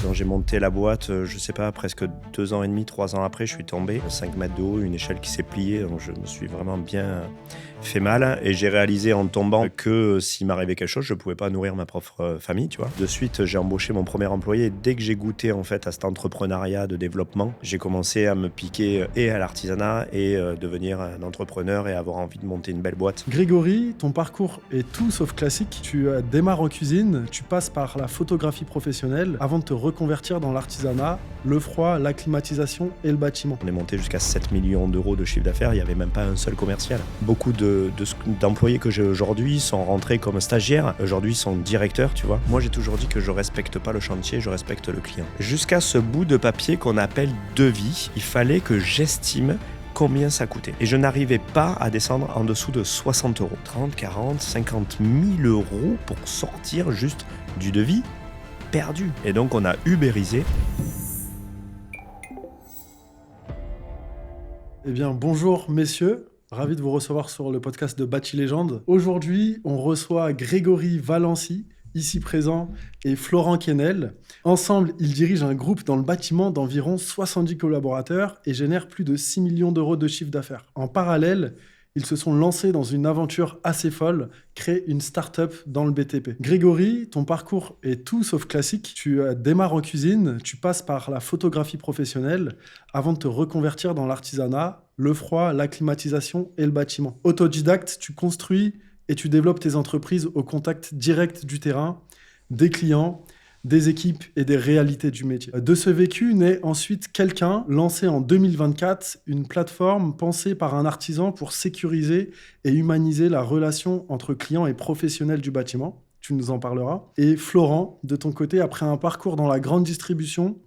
Donc j'ai monté la boîte, je sais pas, presque 2 ans et demi, 3 ans après, je suis tombé. 5 mètres de haut, une échelle qui s'est pliée, donc je me suis vraiment bien fait mal. Et j'ai réalisé en tombant que s'il m'arrivait quelque chose, je pouvais pas nourrir ma propre famille, tu vois. De suite, j'ai embauché mon premier employé. Dès que j'ai goûté en fait à cet entrepreneuriat de développement, j'ai commencé à me piquer et à l'artisanat et devenir un entrepreneur et avoir envie de monter une belle boîte. Grégory, ton parcours est tout sauf classique. Tu démarres en cuisine, tu passes par la photographie professionnelle avant de te reconvertir dans l'artisanat, le froid, la climatisation et le bâtiment. On est monté jusqu'à 7 millions d'euros de chiffre d'affaires, il n'y avait même pas un seul commercial. Beaucoup d'employés que j'ai aujourd'hui sont rentrés comme stagiaires, aujourd'hui sont directeurs, tu vois. Moi j'ai toujours dit que je respecte pas le chantier, je respecte le client. Jusqu'à ce bout de papier qu'on appelle devis, il fallait que j'estime combien ça coûtait. Et je n'arrivais pas à descendre en dessous de 60 euros. 30, 40, 50 000 euros pour sortir juste du devis perdu. Et donc on a ubérisé. Eh bien, bonjour messieurs, ravi de vous recevoir sur le podcast de Bâti Légende. Aujourd'hui, on reçoit Grégory Valency, ici présent, et Florent Quesnel. Ensemble, ils dirigent un groupe dans le bâtiment d'environ 70 collaborateurs et génèrent plus de 6 millions d'euros de chiffre d'affaires. En parallèle, ils se sont lancés dans une aventure assez folle, créer une start-up dans le BTP. Grégory, ton parcours est tout sauf classique. Tu démarres en cuisine, tu passes par la photographie professionnelle avant de te reconvertir dans l'artisanat, le froid, la climatisation et le bâtiment. Autodidacte, tu construis et tu développes tes entreprises au contact direct du terrain, des clients, des équipes et des réalités du métier. De ce vécu naît ensuite Quelqu'un, lancé en 2024, une plateforme pensée par un artisan pour sécuriser et humaniser la relation entre clients et professionnels du bâtiment. Tu nous en parleras. Et Florent, de ton côté, après un parcours dans la grande distribution,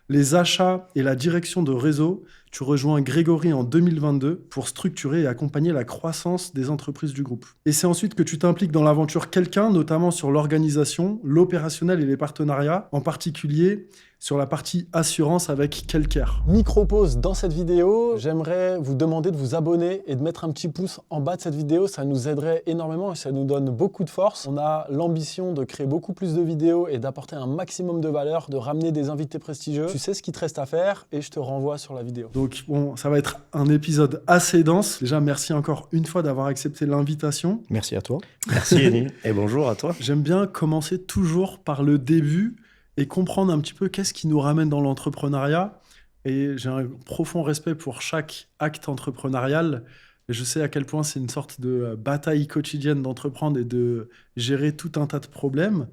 les achats et la direction de réseau, tu rejoins Grégory en 2022 pour structurer et accompagner la croissance des entreprises du groupe. Et c'est ensuite que tu t'impliques dans l'aventure Quelqu'un, notamment sur l'organisation, l'opérationnel et les partenariats, en particulier sur la partie assurance avec Quelcare. Micro-pause dans cette vidéo, j'aimerais vous demander de vous abonner et de mettre un petit pouce en bas de cette vidéo, ça nous aiderait énormément et ça nous donne beaucoup de force. On a l'ambition de créer beaucoup plus de vidéos et d'apporter un maximum de valeur, de ramener des invités prestigieux. Tu sais ce qu'il te reste à faire et je te renvoie sur la vidéo. Donc bon, ça va être un épisode assez dense. Déjà, merci encore une fois d'avoir accepté l'invitation. Merci à toi. Merci Elie. Et bonjour à toi. J'aime bien commencer toujours par le début et comprendre un petit peu qu'est-ce qui nous ramène dans l'entrepreneuriat. Et j'ai un profond respect pour chaque acte entrepreneurial. Et je sais à quel point c'est une sorte de bataille quotidienne d'entreprendre et de gérer tout un tas de problèmes.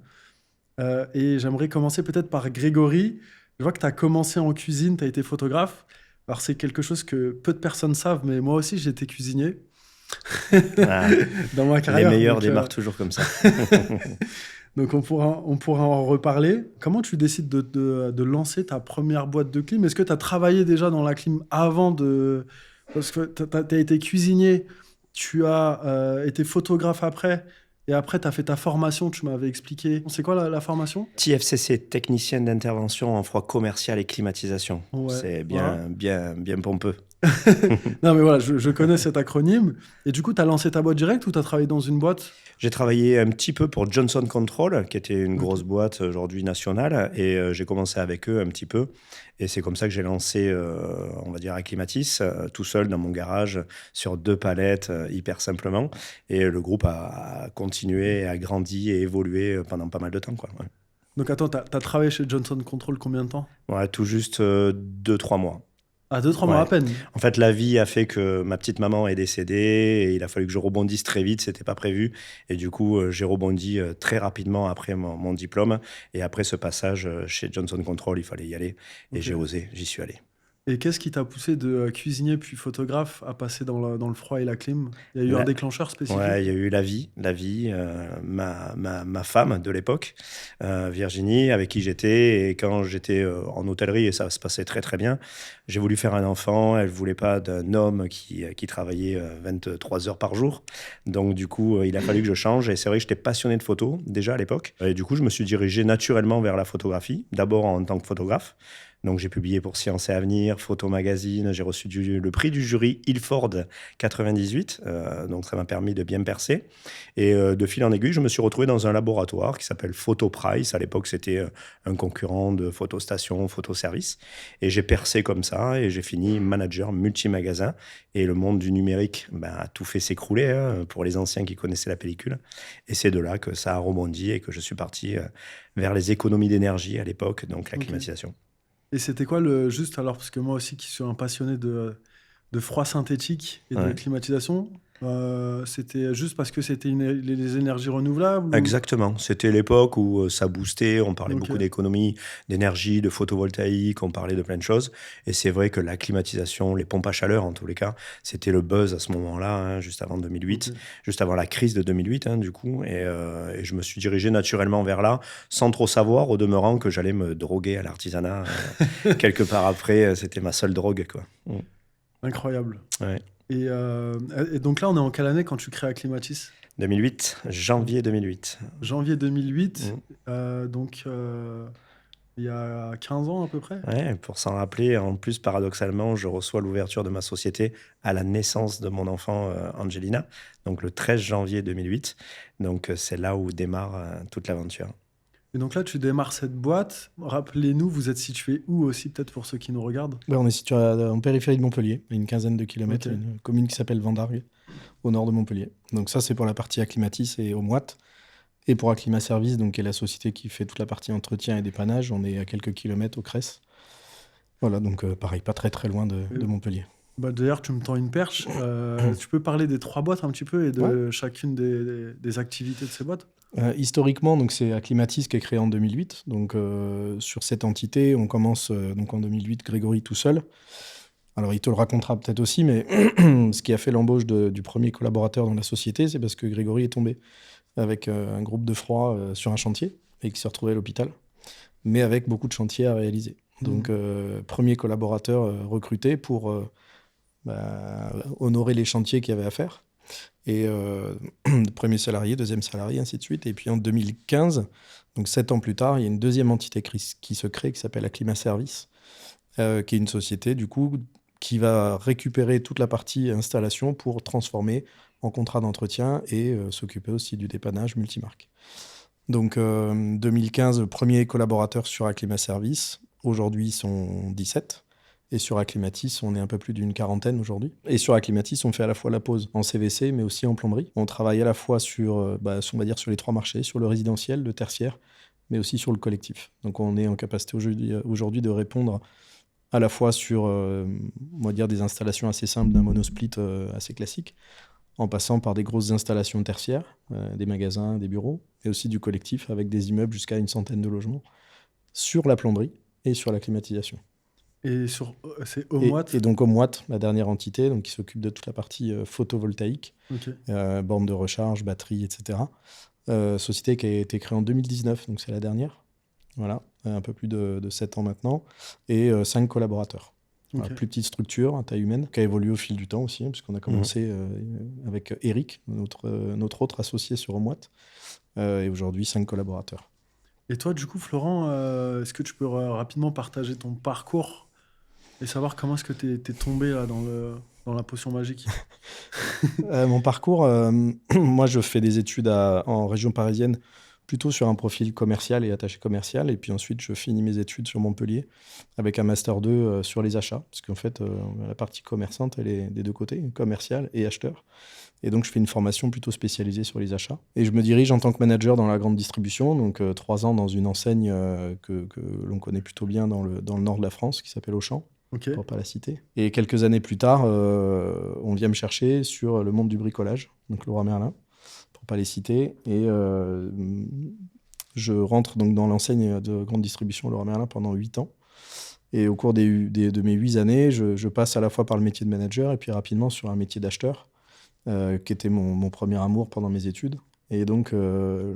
Et j'aimerais commencer peut-être par Grégory. Je vois que tu as commencé en cuisine, tu as été photographe. Alors c'est quelque chose que peu de personnes savent, mais moi aussi j'ai été cuisinier. Dans ma carrière. Les meilleurs démarrent toujours comme ça. Donc on pourra en reparler. Comment tu décides de lancer ta première boîte de clim ? Est-ce que tu as travaillé déjà dans la clim avant de... Parce que tu as été cuisinier, tu as été photographe après, et après tu as fait ta formation, tu m'avais expliqué. C'est quoi la formation ? TFCC, technicien d'intervention en froid commercial et climatisation. Ouais, c'est bien pompeux. Non mais voilà, je connais cet acronyme. Et du coup, tu as lancé ta boîte directe ou tu as travaillé dans une boîte ? J'ai travaillé un petit peu pour Johnson Control, qui était une grosse boîte aujourd'hui nationale, et j'ai commencé avec eux un petit peu. Et c'est comme ça que j'ai lancé, on va dire, Acclimatis, tout seul dans mon garage, sur 2 palettes, hyper simplement. Et le groupe a continué, a grandi et évolué pendant pas mal de temps, quoi. Ouais. Donc attends, tu as travaillé chez Johnson Control combien de temps ? Ouais, tout juste 2-3 mois. Ah, 2-3 mois à peine. En fait, la vie a fait que ma petite maman est décédée et il a fallu que je rebondisse très vite, c'était pas prévu. Et du coup, j'ai rebondi très rapidement après mon diplôme. Et après ce passage chez Johnson Control, il fallait y aller. Et j'ai osé, j'y suis allé. Et qu'est-ce qui t'a poussé de cuisinier puis photographe à passer dans le froid et la clim ? Il y a eu un déclencheur spécifique ? Ouais, il y a eu la vie. Ma femme de l'époque, Virginie, avec qui j'étais. Et quand j'étais en hôtellerie, et ça se passait très très bien, j'ai voulu faire un enfant. Elle voulait pas d'un homme qui travaillait 23 heures par jour. Donc du coup, il a fallu que je change. Et c'est vrai que j'étais passionné de photo déjà à l'époque. Et du coup, je me suis dirigé naturellement vers la photographie, d'abord en tant que photographe. Donc j'ai publié pour Science et Avenir, Photo Magazine, j'ai reçu le prix du jury Ilford 98, donc ça m'a permis de bien percer. Et de fil en aiguille, je me suis retrouvé dans un laboratoire qui s'appelle Photoprice. À l'époque, c'était un concurrent de Photostation, Photoservice. Et j'ai percé comme ça et j'ai fini manager multi-magasin. Et le monde du numérique a tout fait s'écrouler pour les anciens qui connaissaient la pellicule. Et c'est de là que ça a rebondi et que je suis parti vers les économies d'énergie à l'époque, donc la climatisation. Et c'était quoi juste alors, parce que moi aussi qui suis un passionné de froid synthétique et de climatisation, c'était juste parce que c'était les énergies renouvelables Exactement. C'était l'époque où ça boostait, on parlait beaucoup d'économie, d'énergie, de photovoltaïque, on parlait de plein de choses. Et c'est vrai que la climatisation, les pompes à chaleur en tous les cas, c'était le buzz à ce moment-là, juste avant 2008, juste avant la crise de 2008 du coup. Et je me suis dirigé naturellement vers là, sans trop savoir, au demeurant, que j'allais me droguer à l'artisanat. Quelque part après, c'était ma seule drogue, quoi. Incroyable. Ouais. Et donc là, on est en quelle année quand tu crées Acclimatis ? 2008, janvier 2008. Janvier 2008, donc il y a 15 ans à peu près. Ouais, pour s'en rappeler, en plus, paradoxalement, je reçois l'ouverture de ma société à la naissance de mon enfant Angelina, donc le 13 janvier 2008. Donc c'est là où démarre toute l'aventure. Et donc là, tu démarres cette boîte. Rappelez-nous, vous êtes situé où aussi, peut-être pour ceux qui nous regardent ? On est situé en périphérie de Montpellier, à une quinzaine de kilomètres, une commune qui s'appelle Vendargues, au nord de Montpellier. Donc ça, c'est pour la partie Acclimatis et Homoit. Et pour Acclima Service, donc, qui est la société qui fait toute la partie entretien et dépannage, on est à quelques kilomètres au Cress. Voilà, donc pareil, pas très très loin de Montpellier. D'ailleurs, tu me tends une perche. Tu peux parler des 3 boîtes un petit peu et de chacune des activités de ces boîtes ? Historiquement, donc, c'est Acclimatis qui est créé en 2008. Donc, sur cette entité, on commence donc en 2008, Grégory tout seul. Alors, il te le racontera peut-être aussi, mais ce qui a fait l'embauche du premier collaborateur dans la société, c'est parce que Grégory est tombé avec un groupe de froid sur un chantier et qui s'est retrouvé à l'hôpital, mais avec beaucoup de chantiers à réaliser. Donc, premier collaborateur recruté pour honorer les chantiers qu'il y avait à faire. Et premier salarié, deuxième salarié, ainsi de suite. Et puis en 2015, donc 7 ans plus tard, il y a une deuxième entité qui se crée, qui s'appelle Acclima Service, qui est une société, du coup, qui va récupérer toute la partie installation pour transformer en contrat d'entretien et s'occuper aussi du dépannage multimarque. Donc 2015, premier collaborateur sur Acclima Service. Aujourd'hui, ils sont 17. Et sur Acclimatis, on est un peu plus d'une quarantaine aujourd'hui. Et sur Acclimatis, on fait à la fois la pose en CVC, mais aussi en plomberie. On travaille à la fois sur, on va dire, sur les 3 marchés, sur le résidentiel, le tertiaire, mais aussi sur le collectif. Donc on est en capacité aujourd'hui de répondre à la fois sur, on va dire, des installations assez simples d'un monosplit assez classique, en passant par des grosses installations tertiaires, des magasins, des bureaux, et aussi du collectif avec des immeubles jusqu'à une centaine de logements, sur la plomberie et sur la climatisation. Et c'est Homoit. Et donc Homoit, la dernière entité, donc, qui s'occupe de toute la partie photovoltaïque, borne de recharge, batterie, etc. Société qui a été créée en 2019, donc c'est la dernière. Voilà, un peu plus de 7 ans maintenant. Et 5 collaborateurs. Voilà, plus petite structure, à taille humaine, qui a évolué au fil du temps aussi, puisqu'on a commencé avec Eric, notre autre associé sur Homoit. Et aujourd'hui, 5 collaborateurs. Et toi, du coup, Florent, est-ce que tu peux rapidement partager ton parcours et savoir comment est-ce que tu es tombé là, dans la potion magique ? Mon parcours, moi, je fais des études en région parisienne, plutôt sur un profil commercial et attaché commercial. Et puis ensuite, je finis mes études sur Montpellier avec un Master 2 sur les achats. Parce qu'en fait, la partie commerçante, elle est des deux côtés, commercial et acheteur. Et donc, je fais une formation plutôt spécialisée sur les achats. Et je me dirige en tant que manager dans la grande distribution. Donc, 3 ans dans une enseigne que l'on connaît plutôt bien dans le nord de la France, qui s'appelle Auchan. Pour pas la citer. Et quelques années plus tard, on vient me chercher sur le monde du bricolage, donc Leroy Merlin, pour pas les citer. Et je rentre donc dans l'enseigne de grande distribution Leroy Merlin pendant 8 ans. Et au cours de mes 8 années, je passe à la fois par le métier de manager et puis rapidement sur un métier d'acheteur, qui était mon premier amour pendant mes études. Et donc, de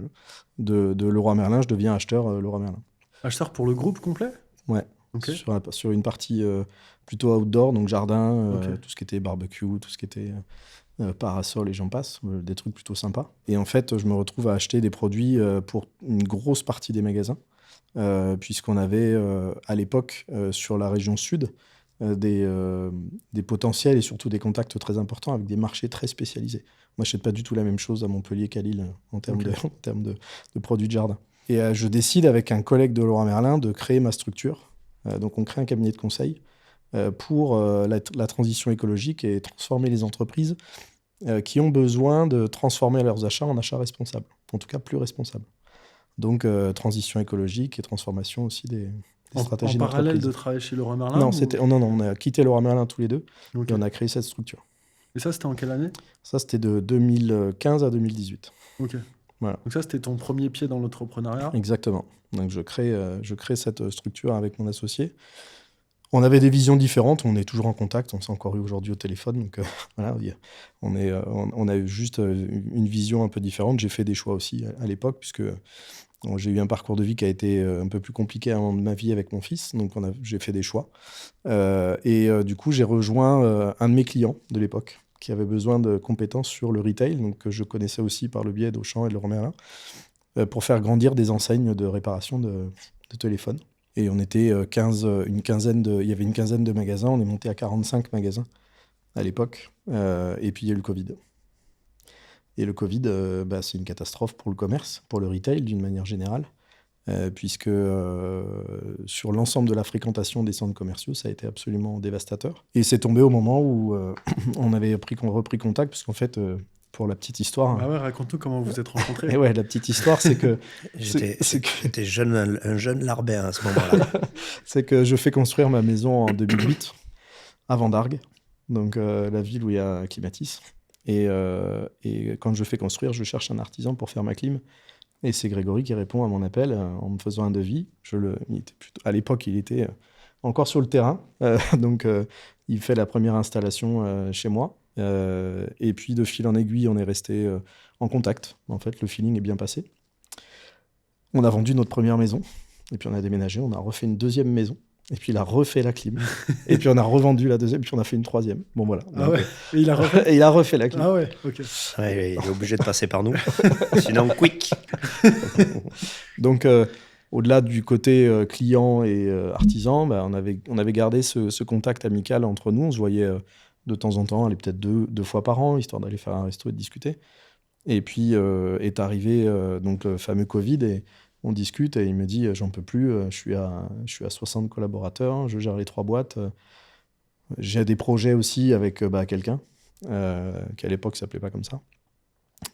Leroy Merlin, je deviens acheteur Leroy Merlin. Acheteur pour le groupe complet ? Ouais. Sur une partie plutôt outdoor, donc jardin, tout ce qui était barbecue, tout ce qui était parasol et j'en passe, des trucs plutôt sympas. Et en fait, je me retrouve à acheter des produits pour une grosse partie des magasins. puisqu'on avait à l'époque sur la région sud des potentiels et surtout des contacts très importants avec des marchés très spécialisés. On n'achète pas du tout la même chose à Montpellier qu'à Lille en termes de produits de jardin. Et je décide avec un collègue de Leroy Merlin de créer ma structure. Donc on crée un cabinet de conseil pour la transition écologique et transformer les entreprises qui ont besoin de transformer leurs achats en achats responsables, en tout cas plus responsables. Donc transition écologique et transformation aussi des stratégies en d'entreprise. parallèle de travailler chez Leroy Merlin Non, non, on a quitté Leroy Merlin tous les deux Ok. et on a créé cette structure. Et ça, c'était en quelle année? Ça, c'était de 2015 à 2018. Ok. Voilà. Donc ça, c'était ton premier pied dans l'entrepreneuriat? Exactement. Donc je crée cette structure avec mon associé. On avait des visions différentes, on est toujours en contact, on s'est encore eu aujourd'hui au téléphone. Donc voilà, on a eu juste une vision un peu différente. J'ai fait des choix aussi à l'époque, puisque j'ai eu un parcours de vie qui a été un peu plus compliqué avant ma vie avec mon fils. Donc j'ai fait des choix. Du coup, j'ai rejoint un de mes clients de l'époque, qui avait besoin de compétences sur le retail, donc que je connaissais aussi par le biais d'Auchan et de Leroy Merlin, pour faire grandir des enseignes de réparation de téléphones. Et on était il y avait une quinzaine de magasins, on est monté à 45 magasins à l'époque, et puis il y a eu le Covid. Et le Covid, c'est une catastrophe pour le commerce, pour le retail d'une manière générale, puisque sur l'ensemble de la fréquentation des centres commerciaux, ça a été absolument dévastateur. Et c'est tombé au moment où on avait repris contact, parce qu'en fait, pour la petite histoire... Ah ouais, raconte-nous comment vous vous êtes rencontrés. Et ouais, la petite histoire, c'est que... J'étais un jeune larbin à ce moment-là. C'est que je fais construire ma maison en 2008, à Vendargues, donc la ville où il y a Climatis. Et quand je fais construire, je cherche un artisan pour faire ma clim. Et c'est Grégory qui répond à mon appel en me faisant un devis. À l'époque, il était encore sur le terrain. Donc, il fait la première installation chez moi. Et puis, de fil en aiguille, on est resté en contact. En fait, le feeling est bien passé. On a vendu notre première maison. Et puis, on a déménagé. On a refait une deuxième maison. Et puis, il a refait la clim. Et puis, on a revendu la deuxième. Et puis, on a fait une troisième. Bon, voilà. Ah ouais. Et il a refait. Et il a refait la clim. Ah ouais, ok. Ouais, il est obligé de passer par nous. Sinon, quick. Donc, au-delà du côté client et artisan, on avait gardé ce contact amical entre nous. On se voyait de temps en temps, aller peut-être deux fois par an, histoire d'aller faire un resto et de discuter. Et puis est arrivé donc le fameux Covid et on discute et il me dit j'en peux plus, je suis à 60 collaborateurs, je gère les 3 boîtes. J'ai des projets aussi avec quelqu'un qui à l'époque ne s'appelait pas comme ça.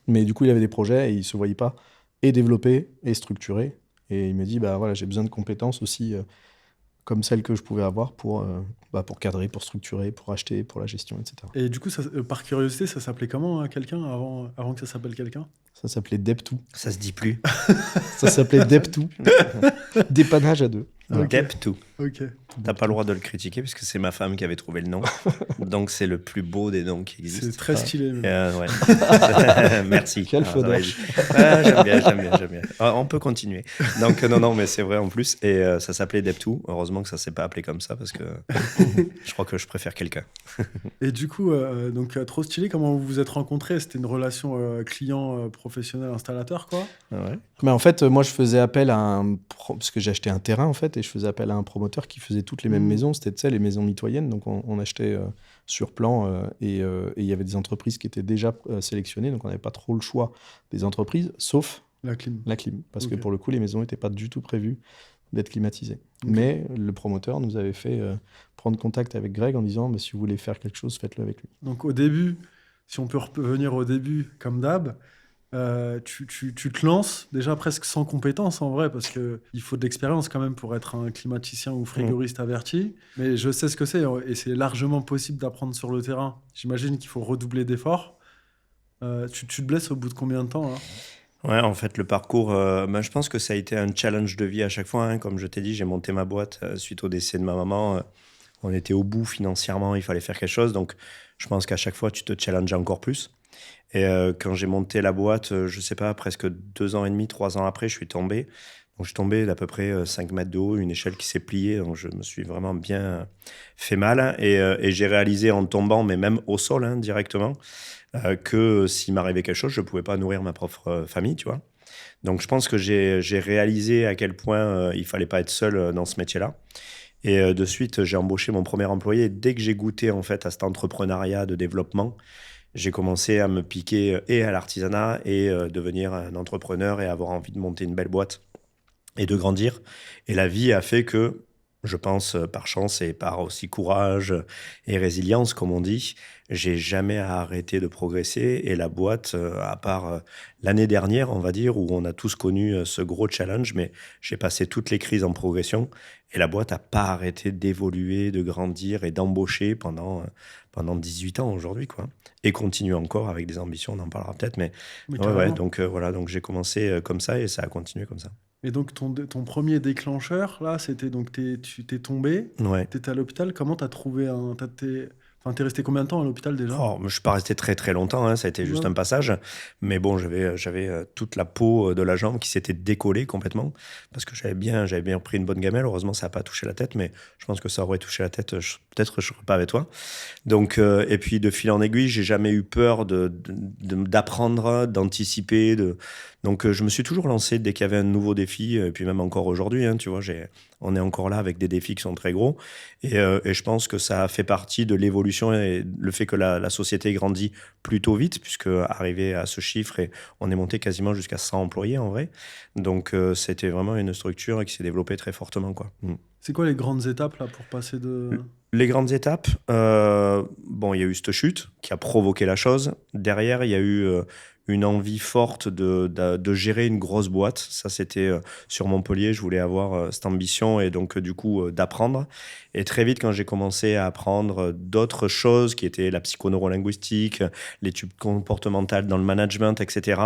Mais du coup, il avait des projets et il ne se voyait pas et développer et structurer. Et il me dit voilà, j'ai besoin de compétences aussi comme celles que je pouvais avoir pour cadrer, pour structurer, pour acheter, pour la gestion, etc. Et du coup, par curiosité, ça s'appelait comment quelqu'un avant que ça s'appelle quelqu'un? Ça s'appelait Dep2. Ça se dit plus. Ça s'appelait Dep2. Dépannage à 2. Voilà. Dep2. Ok. T'as pas le droit de le critiquer puisque c'est ma femme qui avait trouvé le nom. Donc c'est le plus beau des noms qui existent. C'est très stylé. Ouais. Merci. Quel feu d'orge. J'aime bien. On peut continuer. Donc non, mais c'est vrai en plus. Et ça s'appelait Dep2. Heureusement que ça s'est pas appelé comme ça parce que je crois que je préfère quelqu'un. Et du coup, trop stylé, comment vous vous êtes rencontrés? C'était une relation client, professionnel, installateur, quoi? Ouais. Mais en fait, moi, je faisais appel à parce que j'ai acheté un terrain, en fait, et je faisais appel à un promoteur qui faisait toutes les mêmes maisons. C'était, les maisons mitoyennes. Donc, on achetait sur plan et il y avait des entreprises qui étaient déjà sélectionnées. Donc, on n'avait pas trop le choix des entreprises, sauf la clim. Parce que pour le coup, les maisons n'étaient pas du tout prévues d'être climatisées. Okay. Mais le promoteur nous avait fait prendre contact avec Greg en disant si vous voulez faire quelque chose, faites-le avec lui. Donc, au début, si on peut revenir au début, comme d'hab, tu te lances déjà presque sans compétences en vrai, parce qu'il faut de l'expérience quand même pour être un climaticien ou frigoriste averti. Mais je sais ce que c'est et c'est largement possible d'apprendre sur le terrain. J'imagine qu'il faut redoubler d'efforts. Tu te blesses au bout de combien de temps là? Ouais, en fait, le parcours, je pense que ça a été un challenge de vie à chaque fois. Comme je t'ai dit, j'ai monté ma boîte suite au décès de ma maman. On était au bout financièrement, il fallait faire quelque chose. Donc, je pense qu'à chaque fois, tu te challenges encore plus. Et quand j'ai monté la boîte, je sais pas, presque 2 ans et demi, 3 ans après, je suis tombé. Donc, je suis tombé d'à peu près 5 mètres de haut, une échelle qui s'est pliée. Donc, je me suis vraiment bien fait mal. Et j'ai réalisé en tombant, mais même au sol directement, que s'il m'arrivait quelque chose, je pouvais pas nourrir ma propre famille, tu vois. Donc je pense que j'ai réalisé à quel point il fallait pas être seul dans ce métier-là. Et de suite, j'ai embauché mon premier employé. Dès que j'ai goûté en fait à cet entrepreneuriat de développement, j'ai commencé à me piquer et à l'artisanat et devenir un entrepreneur et avoir envie de monter une belle boîte et de grandir. Et la vie a fait que, je pense, par chance et par aussi courage et résilience, comme on dit, j'ai jamais arrêté de progresser. Et la boîte, à part l'année dernière, on va dire, où on a tous connu ce gros challenge, mais j'ai passé toutes les crises en progression. Et la boîte n'a pas arrêté d'évoluer, de grandir et d'embaucher pendant 18 ans aujourd'hui, quoi. Et continue encore avec des ambitions, on en parlera peut-être. Mais Mais ouais, carrément. donc voilà, donc j'ai commencé comme ça et ça a continué comme ça. Et donc, ton premier déclencheur, là, c'était donc tu t'es tombé, Ouais. tu étais à l'hôpital. Comment tu as trouvé un. Enfin, t'es resté combien de temps à l'hôpital déjà? Oh, je suis pas resté très très longtemps, hein, ça a été juste Ouais. un passage. Mais bon, j'avais toute la peau de la jambe qui s'était décollée complètement parce que j'avais bien pris une bonne gamelle. Heureusement, ça n'a pas touché la tête, mais je pense que ça aurait touché la tête. Peut-être je serais pas avec toi. Donc, et puis de fil en aiguille, j'ai jamais eu peur d'apprendre, d'anticiper. Donc, je me suis toujours lancé dès qu'il y avait un nouveau défi. Et puis même encore aujourd'hui, hein, tu vois, on est encore là avec des défis qui sont très gros. Et je pense que ça fait partie de l'évolution et le fait que la société grandit plutôt vite, puisque arrivé à ce chiffre, et on est monté quasiment jusqu'à 100 employés en vrai. Donc, c'était vraiment une structure qui s'est développée très fortement, quoi. Mm. C'est quoi les grandes étapes là pour passer de. Les grandes étapes, bon, il y a eu cette chute qui a provoqué la chose. Derrière, il y a eu une envie forte de gérer une grosse boîte. Ça, c'était sur Montpellier. Je voulais avoir cette ambition et donc, du coup, d'apprendre. Et très vite, quand j'ai commencé à apprendre d'autres choses qui étaient la psychoneurolinguistique, l'étude comportementale dans le management, etc.,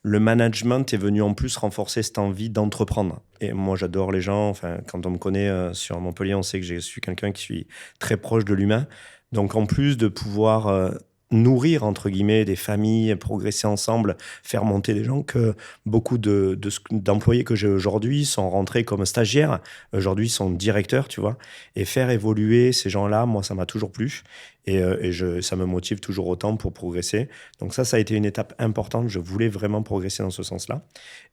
le management est venu en plus renforcer cette envie d'entreprendre. Et moi, j'adore les gens. Enfin, quand on me connaît sur Montpellier, on sait que je suis quelqu'un qui suis très proche de l'humain. Donc, en plus de pouvoir nourrir, entre guillemets, des familles, progresser ensemble, faire monter des gens, que beaucoup d'employés que j'ai aujourd'hui sont rentrés comme stagiaires, aujourd'hui sont directeurs, tu vois, et faire évoluer ces gens-là, moi, ça m'a toujours plu. Ça me motive toujours autant pour progresser. Donc ça a été une étape importante. Je voulais vraiment progresser dans ce sens-là.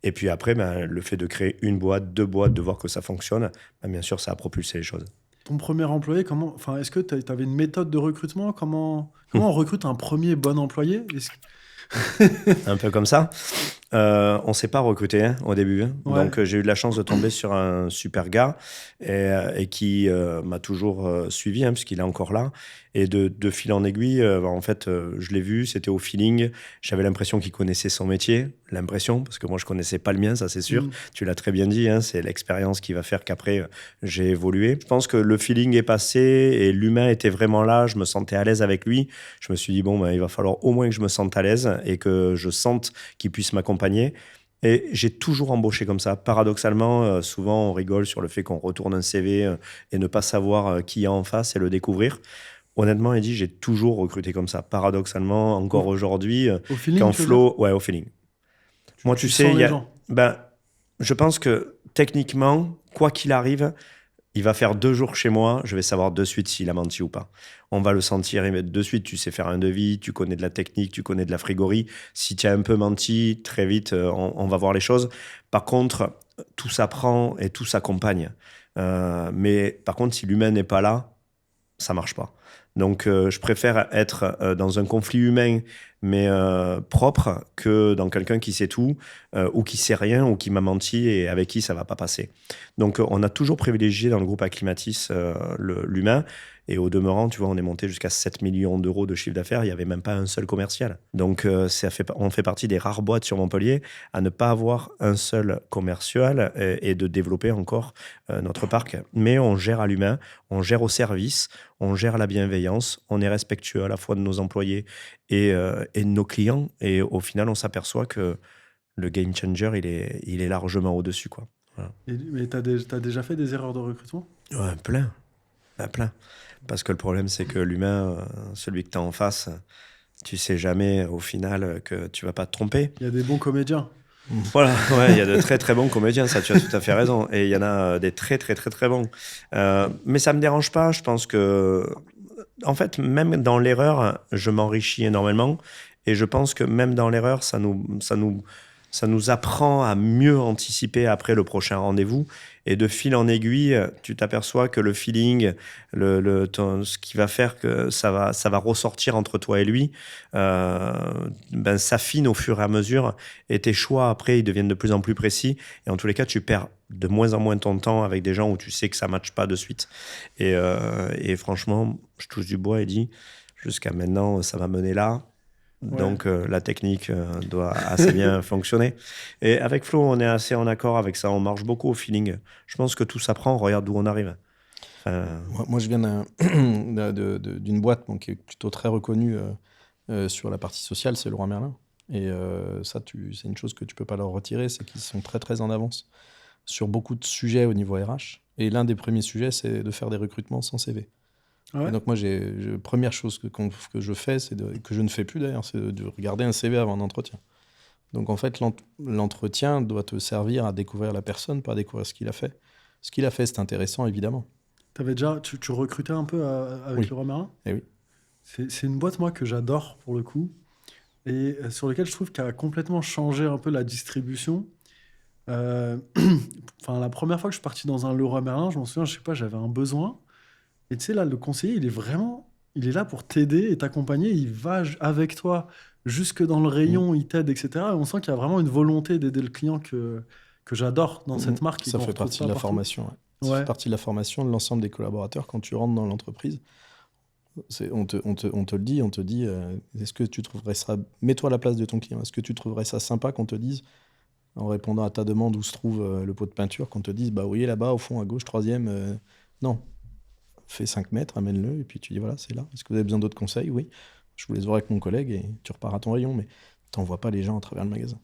Et puis après, ben, le fait de créer une boîte, deux boîtes, de voir que ça fonctionne, ben, bien sûr, ça a propulsé les choses. Ton premier employé, comment. Enfin, est-ce que tu avais une méthode de recrutement? Comment on recrute un premier bon employé? Un peu comme ça. On ne s'est pas recruté hein, au début. Hein. Ouais. Donc, j'ai eu de la chance de tomber sur un super gars et qui m'a toujours suivi, hein, puisqu'il est encore là. Et de fil en aiguille, en fait, je l'ai vu, c'était au feeling. J'avais l'impression qu'il connaissait son métier. L'impression, parce que moi, je ne connaissais pas le mien, ça c'est sûr. Mm. Tu l'as très bien dit, hein, c'est l'expérience qui va faire qu'après, j'ai évolué. Je pense que le feeling est passé et l'humain était vraiment là. Je me sentais à l'aise avec lui. Je me suis dit, bon, ben, il va falloir au moins que je me sente à l'aise et que je sente qu'il puisse m'accompagner. Et j'ai toujours embauché comme ça. Paradoxalement, souvent on rigole sur le fait qu'on retourne un CV et ne pas savoir qui il y a en face et le découvrir. Honnêtement, Eddy, j'ai toujours recruté comme ça. Paradoxalement, encore aujourd'hui, Au feeling, quand tu veux dire? Flo... Ouais, au feeling. Moi, tu sais, sens les gens. ben, je pense que techniquement, quoi qu'il arrive, il va faire 2 jours chez moi, je vais savoir de suite s'il a menti ou pas. On va le sentir et de suite, tu sais faire un devis, tu connais de la technique, tu connais de la frigorie. Si tu as un peu menti, très vite, on va voir les choses. Par contre, tout s'apprend et tout s'accompagne. Mais par contre, si l'humain n'est pas là, ça marche pas. Donc, je préfère être dans un conflit humain, mais propre, que dans quelqu'un qui sait tout, ou qui sait rien, ou qui m'a menti et avec qui ça va pas passer. Donc, on a toujours privilégié dans le groupe Acclimatis l'humain. Et au demeurant, tu vois, on est monté jusqu'à 7 millions d'euros de chiffre d'affaires. Il n'y avait même pas un seul commercial. Donc, on fait partie des rares boîtes sur Montpellier à ne pas avoir un seul commercial et de développer encore notre parc. Mais on gère à l'humain, on gère au service, on gère la bienveillance, on est respectueux à la fois de nos employés et de nos clients. Et au final, on s'aperçoit que le game changer, il est largement au-dessus, quoi. Voilà. Mais t'as déjà fait des erreurs de recrutement? Ouais, plein. Plein. Parce que le problème, c'est que l'humain, celui que tu as en face, tu sais jamais au final que tu vas pas te tromper. Il y a des bons comédiens. Voilà, ouais, il y a de très très bons comédiens, ça tu as tout à fait raison. Et il y en a des très très très très bons. Mais ça me dérange pas, je pense que... En fait, même dans l'erreur, je m'enrichis énormément. Et je pense que même dans l'erreur, ça nous ça nous apprend à mieux anticiper après le prochain rendez-vous. Et de fil en aiguille, tu t'aperçois que le feeling, ce qui va faire que ça va ressortir entre toi et lui, s'affine au fur et à mesure. Et tes choix, après, ils deviennent de plus en plus précis. Et en tous les cas, tu perds de moins en moins ton temps avec des gens où tu sais que ça ne matche pas de suite. Et franchement, je touche du bois et dis, jusqu'à maintenant, ça va mener là. Ouais. Donc la technique doit assez bien fonctionner. Et avec Flo, on est assez en accord avec ça. On marche beaucoup au feeling. Je pense que tout s'apprend. Regarde d'où on arrive. Moi, je viens d'une boîte qui est plutôt très reconnue sur la partie sociale, c'est Leroy Merlin. Et ça, c'est une chose que tu peux pas leur retirer, c'est qu'ils sont très très en avance sur beaucoup de sujets au niveau RH. Et l'un des premiers sujets, c'est de faire des recrutements sans CV. Ah ouais. Et donc moi, première chose que je fais, que je ne fais plus d'ailleurs, c'est de regarder un CV avant un entretien. Donc en fait, l'entretien doit te servir à découvrir la personne, pas à découvrir ce qu'il a fait. Ce qu'il a fait, c'est intéressant, évidemment. Tu recrutais un peu avec Oui. Leroy Merlin ? Eh oui. C'est une boîte, moi, que j'adore, pour le coup, et sur laquelle je trouve qu'elle a complètement changé un peu la distribution. La première fois que je suis parti dans un Leroy Merlin, je m'en souviens, je sais pas, j'avais un besoin. Et tu sais, là, le conseiller, il est là pour t'aider et t'accompagner. Il va avec toi jusque dans le rayon, il t'aide, etc. Et on sent qu'il y a vraiment une volonté d'aider le client que j'adore dans cette marque. Ça fait partie de la formation. Ouais. Ça fait partie de la formation de l'ensemble des collaborateurs. Quand tu rentres dans l'entreprise, on te le dit, est-ce que tu trouverais ça... Mets-toi à la place de ton client. Est-ce que tu trouverais ça sympa qu'on te dise, en répondant à ta demande où se trouve le pot de peinture, qu'on te dise, bah oui, là-bas, au fond, à gauche, 3e, non. Fais 5 mètres, amène-le, et puis tu dis, voilà, c'est là. Est-ce que vous avez besoin d'autres conseils ? Oui. Je vous les aurai avec mon collègue, et tu repars à ton rayon, mais tu n'envoies pas les gens à travers le magasin.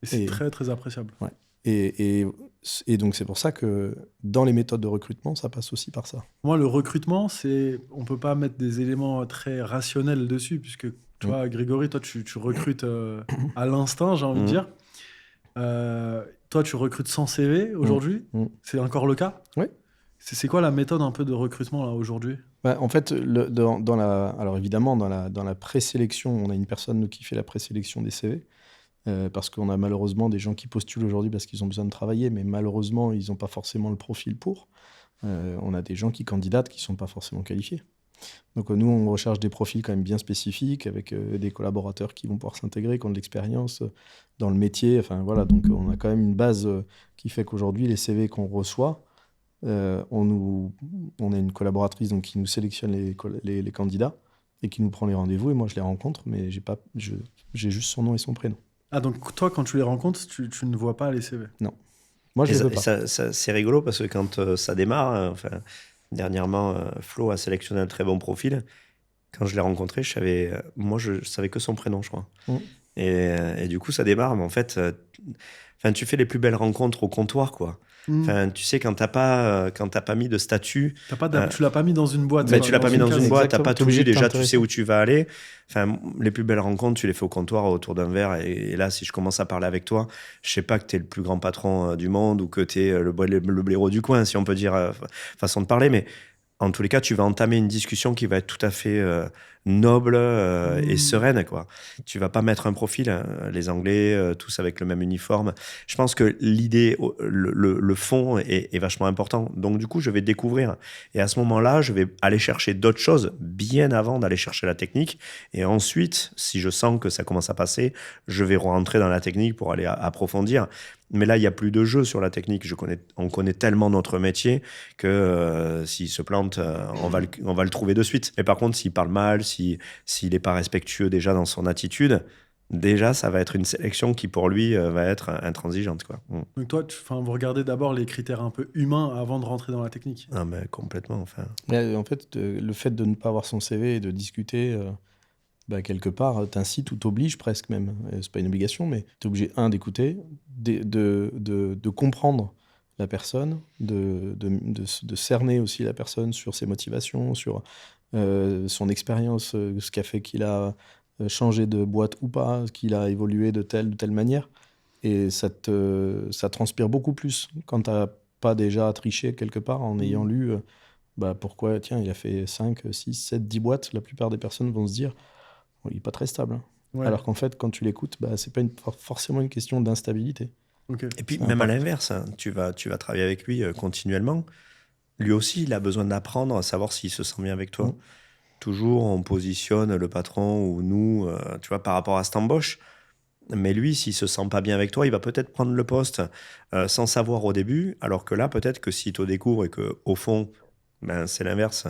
Et c'est très, très appréciable. Ouais. Et donc, c'est pour ça que dans les méthodes de recrutement, ça passe aussi par ça. Moi, le recrutement, on ne peut pas mettre des éléments très rationnels dessus, puisque, tu vois, Grégory, toi, tu recrutes à l'instinct, j'ai envie de dire. Toi, tu recrutes sans CV aujourd'hui. C'est encore le cas ? Oui. C'est quoi la méthode un peu de recrutement là aujourd'hui ? En fait, alors évidemment, dans la présélection, on a une personne qui fait la présélection des CV, parce qu'on a malheureusement des gens qui postulent aujourd'hui parce qu'ils ont besoin de travailler, mais malheureusement, ils n'ont pas forcément le profil pour. On a des gens qui candidatent qui ne sont pas forcément qualifiés. Donc nous, on recherche des profils quand même bien spécifiques, avec des collaborateurs qui vont pouvoir s'intégrer, qui ont de l'expérience dans le métier. Enfin, voilà, donc on a quand même une base qui fait qu'aujourd'hui, les CV qu'on reçoit, on a une collaboratrice qui nous sélectionne les candidats et qui nous prend les rendez-vous, et moi je les rencontre, mais j'ai juste son nom et son prénom. Ah, donc toi, quand tu les rencontres, tu ne vois pas les CV ? Non. Moi, je les veux pas. C'est rigolo parce que quand ça démarre, dernièrement, Flo a sélectionné un très bon profil. Quand je l'ai rencontré, je savais que son prénom, je crois. Et du coup, ça démarre, mais en fait, tu fais les plus belles rencontres au comptoir, quoi. Tu sais, quand t'as pas mis de statut, tu l'as pas mis dans une boîte. Tu l'as pas mis dans une boîte, t'as pas tout vu, déjà tu sais où tu vas aller. Les plus belles rencontres, tu les fais au comptoir autour d'un verre. Et là, si je commence à parler avec toi, je sais pas que t'es le plus grand patron du monde ou que t'es le blaireau du coin, si on peut dire, façon de parler, mais en tous les cas, tu vas entamer une discussion qui va être tout à fait noble et sereine, quoi. Tu vas pas mettre un profil, les Anglais, tous avec le même uniforme. Je pense que l'idée, le fond est vachement important. Donc, du coup, je vais découvrir. Et à ce moment-là, je vais aller chercher d'autres choses bien avant d'aller chercher la technique. Et ensuite, si je sens que ça commence à passer, je vais rentrer dans la technique pour aller approfondir. Mais là, il n'y a plus de jeu sur la technique. On connaît tellement notre métier que s'il se plante, on va le trouver de suite. Mais par contre, s'il parle mal, s'il n'est pas respectueux déjà dans son attitude, déjà, ça va être une sélection qui, pour lui, va être intransigeante, quoi. Donc toi, vous regardez d'abord les critères un peu humains avant de rentrer dans la technique. Ah, mais complètement, En fait, le fait de ne pas avoir son CV et de discuter... quelque part, t'incite ou t'oblige presque même. C'est pas une obligation, mais t'es obligé, d'écouter, de comprendre la personne, de cerner aussi la personne sur ses motivations, sur son expérience, ce qui a fait qu'il a changé de boîte ou pas, qu'il a évolué de telle ou telle manière. Et ça transpire beaucoup plus quand t'as pas déjà triché quelque part en ayant lu pourquoi, tiens, il a fait 5, 6, 7, 10 boîtes. La plupart des personnes vont se dire il n'est pas très stable. Ouais. Alors qu'en fait, quand tu l'écoutes, c'est pas forcément une question d'instabilité. Ok. Et puis, Ça même à impacte. l'inverse, hein, tu vas travailler avec lui continuellement. Lui aussi, il a besoin d'apprendre à savoir s'il se sent bien avec toi. Mm. Toujours, on positionne le patron ou nous, tu vois, par rapport à cette embauche. Mais lui, s'il se sent pas bien avec toi, il va peut-être prendre le poste sans savoir au début, alors que là, peut-être que s'il te découvre et que au fond, c'est l'inverse,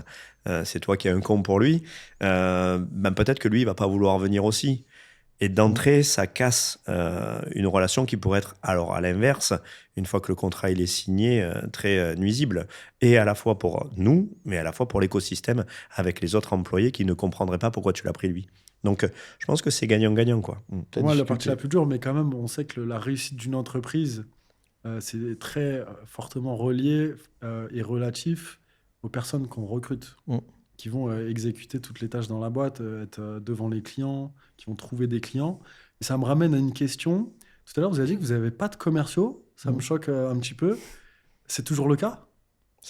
c'est toi qui es un con pour lui, peut-être que lui, il va pas vouloir venir aussi. Et d'entrée, ça casse une relation qui pourrait être, alors à l'inverse, une fois que le contrat il est signé, très nuisible. Et à la fois pour nous, mais à la fois pour l'écosystème avec les autres employés qui ne comprendraient pas pourquoi tu l'as pris lui. Donc, je pense que c'est gagnant-gagnant, quoi. Pour moi, la partie la plus dure, mais quand même, on sait que la réussite d'une entreprise, c'est très fortement relié et relatif aux personnes qu'on recrute, Mm. qui vont exécuter toutes les tâches dans la boîte, être devant les clients, qui vont trouver des clients. Et ça me ramène à une question. Tout à l'heure, vous avez dit que vous n'avez pas de commerciaux. Ça me choque un petit peu. C'est toujours le cas?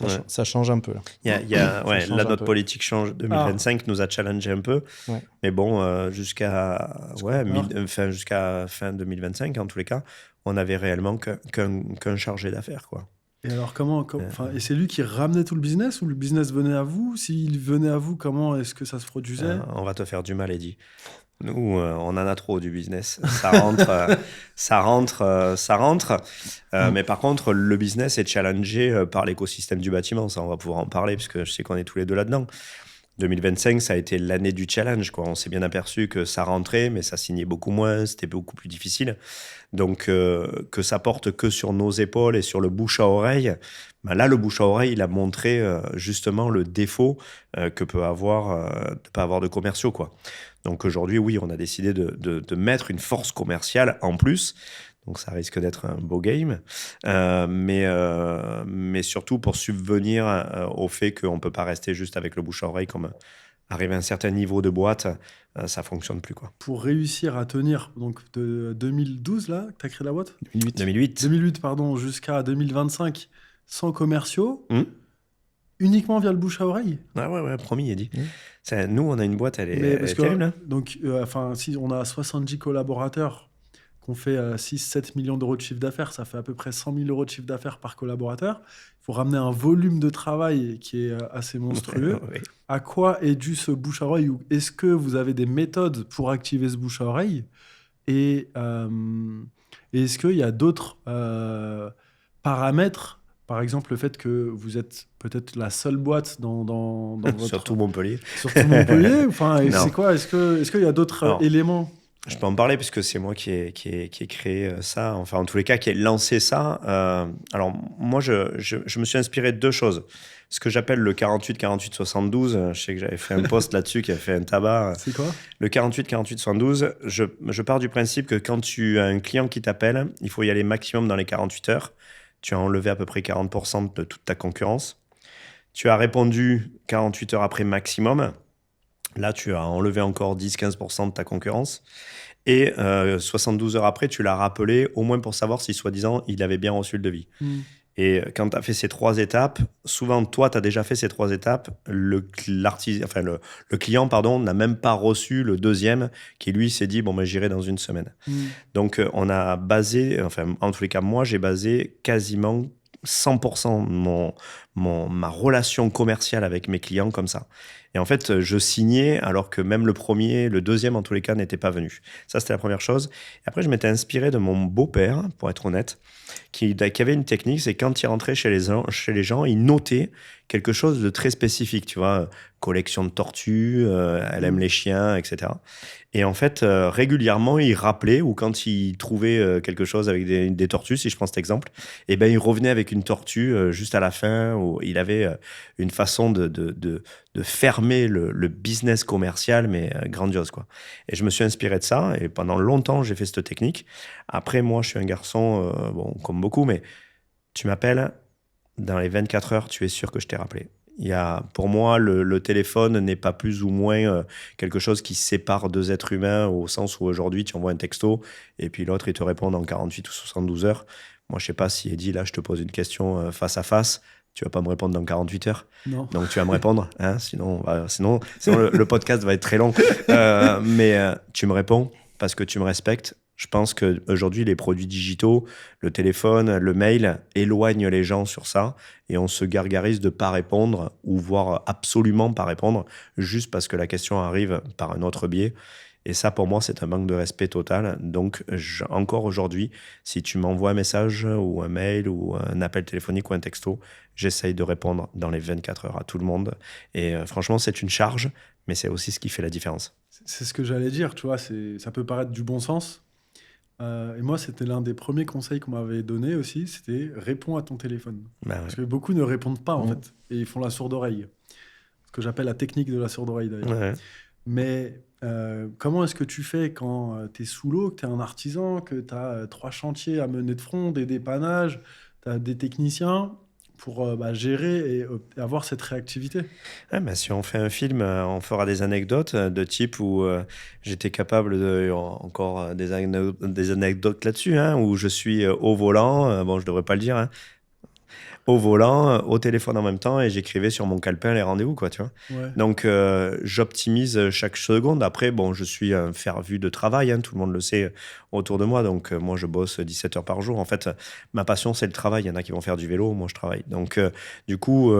Ouais. Ça change un peu. Là, Ouais, change là, un notre peu. politique change. 2025 nous a challengé un peu. Ouais. Mais bon, jusqu'à Alors, jusqu'à fin 2025, en tous les cas, on avait réellement qu'un chargé d'affaires, quoi. et alors, et c'est lui qui ramenait tout le business ou le business venait à vous? S'il venait à vous, comment est-ce que ça se produisait? On va te faire du mal, Eddy. Nous, on en a trop du business. Ça rentre, ça rentre. Mais par contre, le business est challengé par l'écosystème du bâtiment. Ça, on va pouvoir en parler, puisque je sais qu'on est tous les deux là-dedans. 2025, ça a été l'année du challenge, quoi. On s'est bien aperçu que ça rentrait, mais ça signait beaucoup moins, c'était beaucoup plus difficile. Donc, que ça porte que sur nos épaules et sur le bouche à oreille, là, le bouche à oreille, il a montré justement le défaut que peut avoir, de pas avoir de commerciaux, quoi. Donc aujourd'hui, oui, on a décidé de mettre une force commerciale en plus. Donc ça risque d'être un beau game. Mais surtout pour subvenir au fait qu'on ne peut pas rester juste avec le bouche à oreille, comme arrivé à un certain niveau de boîte, ça ne fonctionne plus, quoi. Pour réussir à tenir, donc de 2012, là, que tu as créé la boîte? 2008. 2008, pardon, jusqu'à 2025, sans commerciaux, Mmh. uniquement via le bouche à oreille. Ah ouais, promis, Eddy. Nous, on a une boîte, elle Mais est parce que, terrible. Hein. donc, si on a 70 collaborateurs, qu'on fait 6-7 millions d'euros de chiffre d'affaires, ça fait à peu près 100 000 euros de chiffre d'affaires par collaborateur. Il faut ramener un volume de travail qui est assez monstrueux. Oui. À quoi est dû ce bouche à oreille? Ou est-ce que vous avez des méthodes pour activer ce bouche à oreille? Et est-ce qu'il y a d'autres paramètres? Par exemple, le fait que vous êtes peut-être la seule boîte dans votre... Surtout Montpellier. Surtout Montpellier. Enfin, Non. c'est quoi? Est-ce qu'il y a d'autres Alors, éléments? Je peux en parler puisque c'est moi qui ai créé ça, enfin en tous les cas qui ai lancé ça. Alors moi je me suis inspiré de deux choses. Ce que j'appelle le 48-48-72, je sais que j'avais fait un post là-dessus qui a fait un tabac. C'est quoi? Le 48-48-72, je pars du principe que quand tu as un client qui t'appelle, il faut y aller maximum dans les 48 heures. Tu as enlevé à peu près 40% de toute ta concurrence. Tu as répondu 48 heures après maximum. Là, tu as enlevé encore 10-15% de ta concurrence. Et 72 heures après, tu l'as rappelé, au moins pour savoir si, soi-disant, il avait bien reçu le devis. Et quand tu as fait ces 3 étapes, souvent, toi, tu as déjà fait ces 3 étapes. Le client n'a même pas reçu le deuxième qui, lui, s'est dit, j'irai dans une semaine. Donc, on a basé, en tous les cas, moi, j'ai basé quasiment 100% ma relation commerciale avec mes clients comme ça. Et en fait, je signais alors que même le premier, le deuxième, en tous les cas, n'était pas venu. Ça, c'était la première chose. Et après, je m'étais inspiré de mon beau-père, pour être honnête, qui avait une technique, c'est quand il rentrait chez les gens, il notait quelque chose de très spécifique, tu vois, collection de tortues, elle aime les chiens, etc. Et en fait, régulièrement, il rappelait, ou quand il trouvait quelque chose avec des tortues, si je prends cet exemple, et ben il revenait avec une tortue juste à la fin, où il avait une façon de fermer le business commercial, mais grandiose, quoi. Et je me suis inspiré de ça, et pendant longtemps, j'ai fait cette technique. Après, moi, je suis un garçon, comme beaucoup, mais tu m'appelles, dans les 24 heures, tu es sûr que je t'ai rappelé. Pour moi, le téléphone n'est pas plus ou moins quelque chose qui sépare 2 êtres humains, au sens où aujourd'hui, tu envoies un texto et puis l'autre, il te répond dans 48 ou 72 heures. Moi, je sais pas si Eddy, là, je te pose une question face à face, tu vas pas me répondre dans 48 heures. Non. Donc tu vas me répondre, hein, sinon le podcast va être très long. Mais tu me réponds parce que tu me respectes. Je pense qu'aujourd'hui, les produits digitaux, le téléphone, le mail, éloignent les gens sur ça et on se gargarise de pas répondre ou voire absolument pas répondre juste parce que la question arrive par un autre biais. Et ça, pour moi, c'est un manque de respect total. Donc, encore aujourd'hui, si tu m'envoies un message ou un mail ou un appel téléphonique ou un texto, j'essaye de répondre dans les 24 heures à tout le monde. Et franchement, c'est une charge, mais c'est aussi ce qui fait la différence. C'est ce que j'allais dire, tu vois, ça peut paraître du bon sens. Et moi, c'était l'un des premiers conseils qu'on m'avait donné aussi, c'était réponds à ton téléphone. Bah ouais. Parce que beaucoup ne répondent pas, en fait, et ils font la sourde oreille. Ce que j'appelle la technique de la sourde oreille, d'ailleurs. Ouais. Mais comment est-ce que tu fais quand tu es sous l'eau, que tu es un artisan, que tu as 3 chantiers à mener de front, des dépannages, tu as des techniciens pour gérer et avoir cette réactivité? Ouais, bah, si on fait un film, on fera des anecdotes de type où j'étais capable de... Encore des anecdotes là-dessus, hein, où je suis au volant, bon, je devrais pas le dire, hein, au volant, au téléphone en même temps, et j'écrivais sur mon calepin les rendez-vous, quoi, tu vois. Ouais. Donc, j'optimise chaque seconde. Après, bon, je suis un faire-vu de travail, hein, tout le monde le sait autour de moi. Donc, moi, je bosse 17 heures par jour. En fait, ma passion, c'est le travail. Il y en a qui vont faire du vélo, moi, je travaille. Donc, du coup,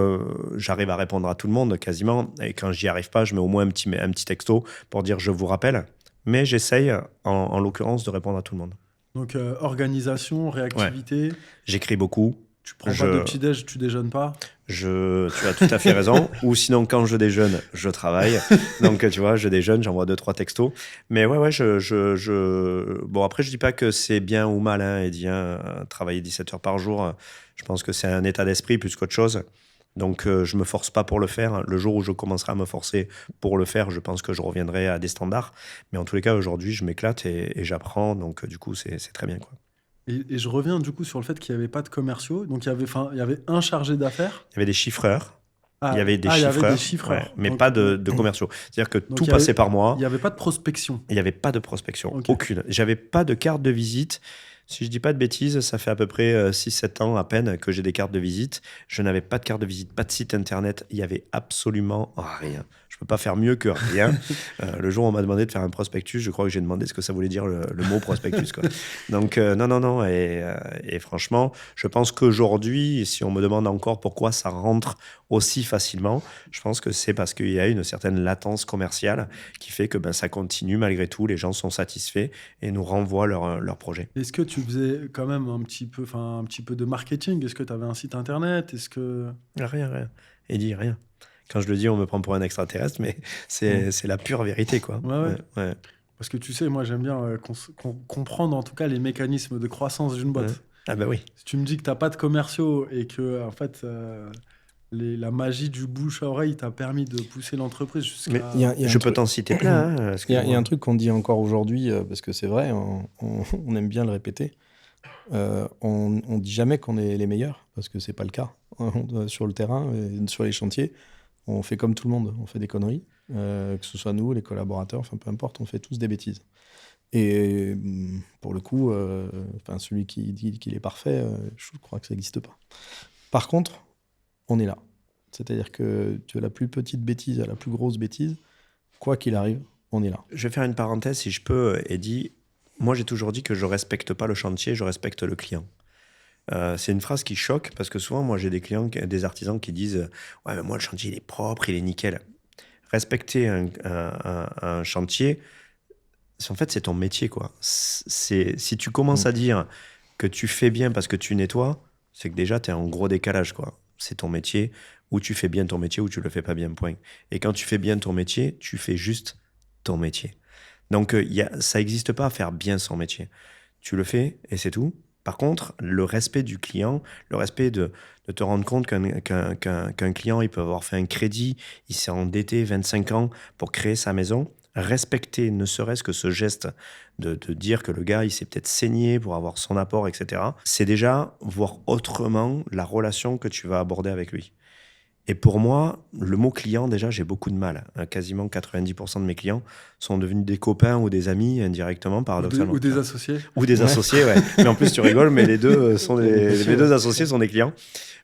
j'arrive à répondre à tout le monde quasiment. Et quand j'y arrive pas, je mets au moins un petit texto pour dire je vous rappelle. Mais j'essaye, en l'occurrence, de répondre à tout le monde. Donc, organisation, réactivité. J'écris beaucoup. Tu prends pas de petit-déj, tu déjeunes pas? Tu as tout à fait raison. Ou sinon, quand je déjeune, je travaille. Donc, tu vois, je déjeune, j'envoie 2-3 textos. Mais ouais, bon, après, je dis pas que c'est bien ou mal, hein, Eddy, hein, travailler 17 heures par jour. Je pense que c'est un état d'esprit plus qu'autre chose. Donc, je me force pas pour le faire. Le jour où je commencerai à me forcer pour le faire, je pense que je reviendrai à des standards. Mais en tous les cas, aujourd'hui, je m'éclate et j'apprends. Donc, du coup, c'est très bien, quoi. Et je reviens du coup sur le fait qu'il n'y avait pas de commerciaux. Donc il y avait un chargé d'affaires. Il y avait des chiffreurs. Ah, il y avait des il y chiffreurs, avait des chiffreurs. ouais, mais Donc, pas de commerciaux. C'est-à-dire que donc tout il y passait avait- par moi. Il n'y avait pas de prospection. Il n'y avait pas de prospection, Ok. aucune. J'avais pas de carte de visite. Si je dis pas de bêtises, ça fait à peu près 6-7 ans à peine que j'ai des cartes de visite. Je n'avais pas de carte de visite, pas de site internet. Il y avait absolument rien. Je peux pas faire mieux que rien. Le jour où on m'a demandé de faire un prospectus, je crois que j'ai demandé ce que ça voulait dire le mot prospectus, quoi. Donc, non. Et franchement, je pense qu'aujourd'hui, si on me demande encore pourquoi ça rentre aussi facilement, je pense que c'est parce qu'il y a une certaine latence commerciale qui fait que ça continue malgré tout. Les gens sont satisfaits et nous renvoient leur projet. Est-ce que tu faisais quand même un petit peu de marketing? Est-ce que tu avais un site internet? Est-ce que... Rien. Eddy, rien. Quand je le dis, on me prend pour un extraterrestre, mais c'est la pure vérité, quoi. Ouais. Parce que tu sais, moi j'aime bien comprendre en tout cas les mécanismes de croissance d'une boîte. Ouais. Ah bah oui. Si tu me dis que tu n'as pas de commerciaux et que en fait la magie du bouche à oreille t'a permis de pousser l'entreprise jusqu'à... Mais il y a un Je peux truc- t'en citer plein. Hein, Il y a un truc qu'on dit encore aujourd'hui, parce que c'est vrai, on aime bien le répéter. On dit jamais qu'on est les meilleurs, parce que c'est pas le cas. Sur le terrain, et sur les chantiers, on fait comme tout le monde. On fait des conneries, que ce soit nous, les collaborateurs, enfin peu importe, on fait tous des bêtises. Et pour le coup, celui qui dit qu'il est parfait, je crois que ça n'existe pas. Par contre, on est là. C'est-à-dire que de la plus petite bêtise à la plus grosse bêtise, quoi qu'il arrive, on est là. Je vais faire une parenthèse, si je peux, Eddy. Moi, j'ai toujours dit que je respecte pas le chantier, je respecte le client. C'est une phrase qui choque parce que souvent, moi, j'ai des clients, des artisans qui disent « Ouais, mais moi, le chantier, il est propre, il est nickel. » Respecter un chantier, en fait, c'est ton métier, quoi. Si tu commences à dire que tu fais bien parce que tu nettoies, c'est que déjà, tu es en gros décalage, quoi. C'est ton métier, ou tu fais bien ton métier, ou tu le fais pas bien, point. Et quand tu fais bien ton métier, tu fais juste ton métier. Donc, ça n'existe pas à faire bien son métier. Tu le fais et c'est tout. Par contre, le respect du client, le respect de te rendre compte qu'un client, il peut avoir fait un crédit, il s'est endetté 25 ans pour créer sa maison, respecter ne serait-ce que ce geste de dire que le gars, il s'est peut-être saigné pour avoir son apport, etc. C'est déjà voir autrement la relation que tu vas aborder avec lui. Et pour moi, le mot client, déjà, j'ai beaucoup de mal. Quasiment 90% de mes clients sont devenus des copains ou des amis indirectement, paradoxalement. Ou des associés. Ou des associés, ouais. Mais en plus, tu rigoles, mais les deux associés sont des clients.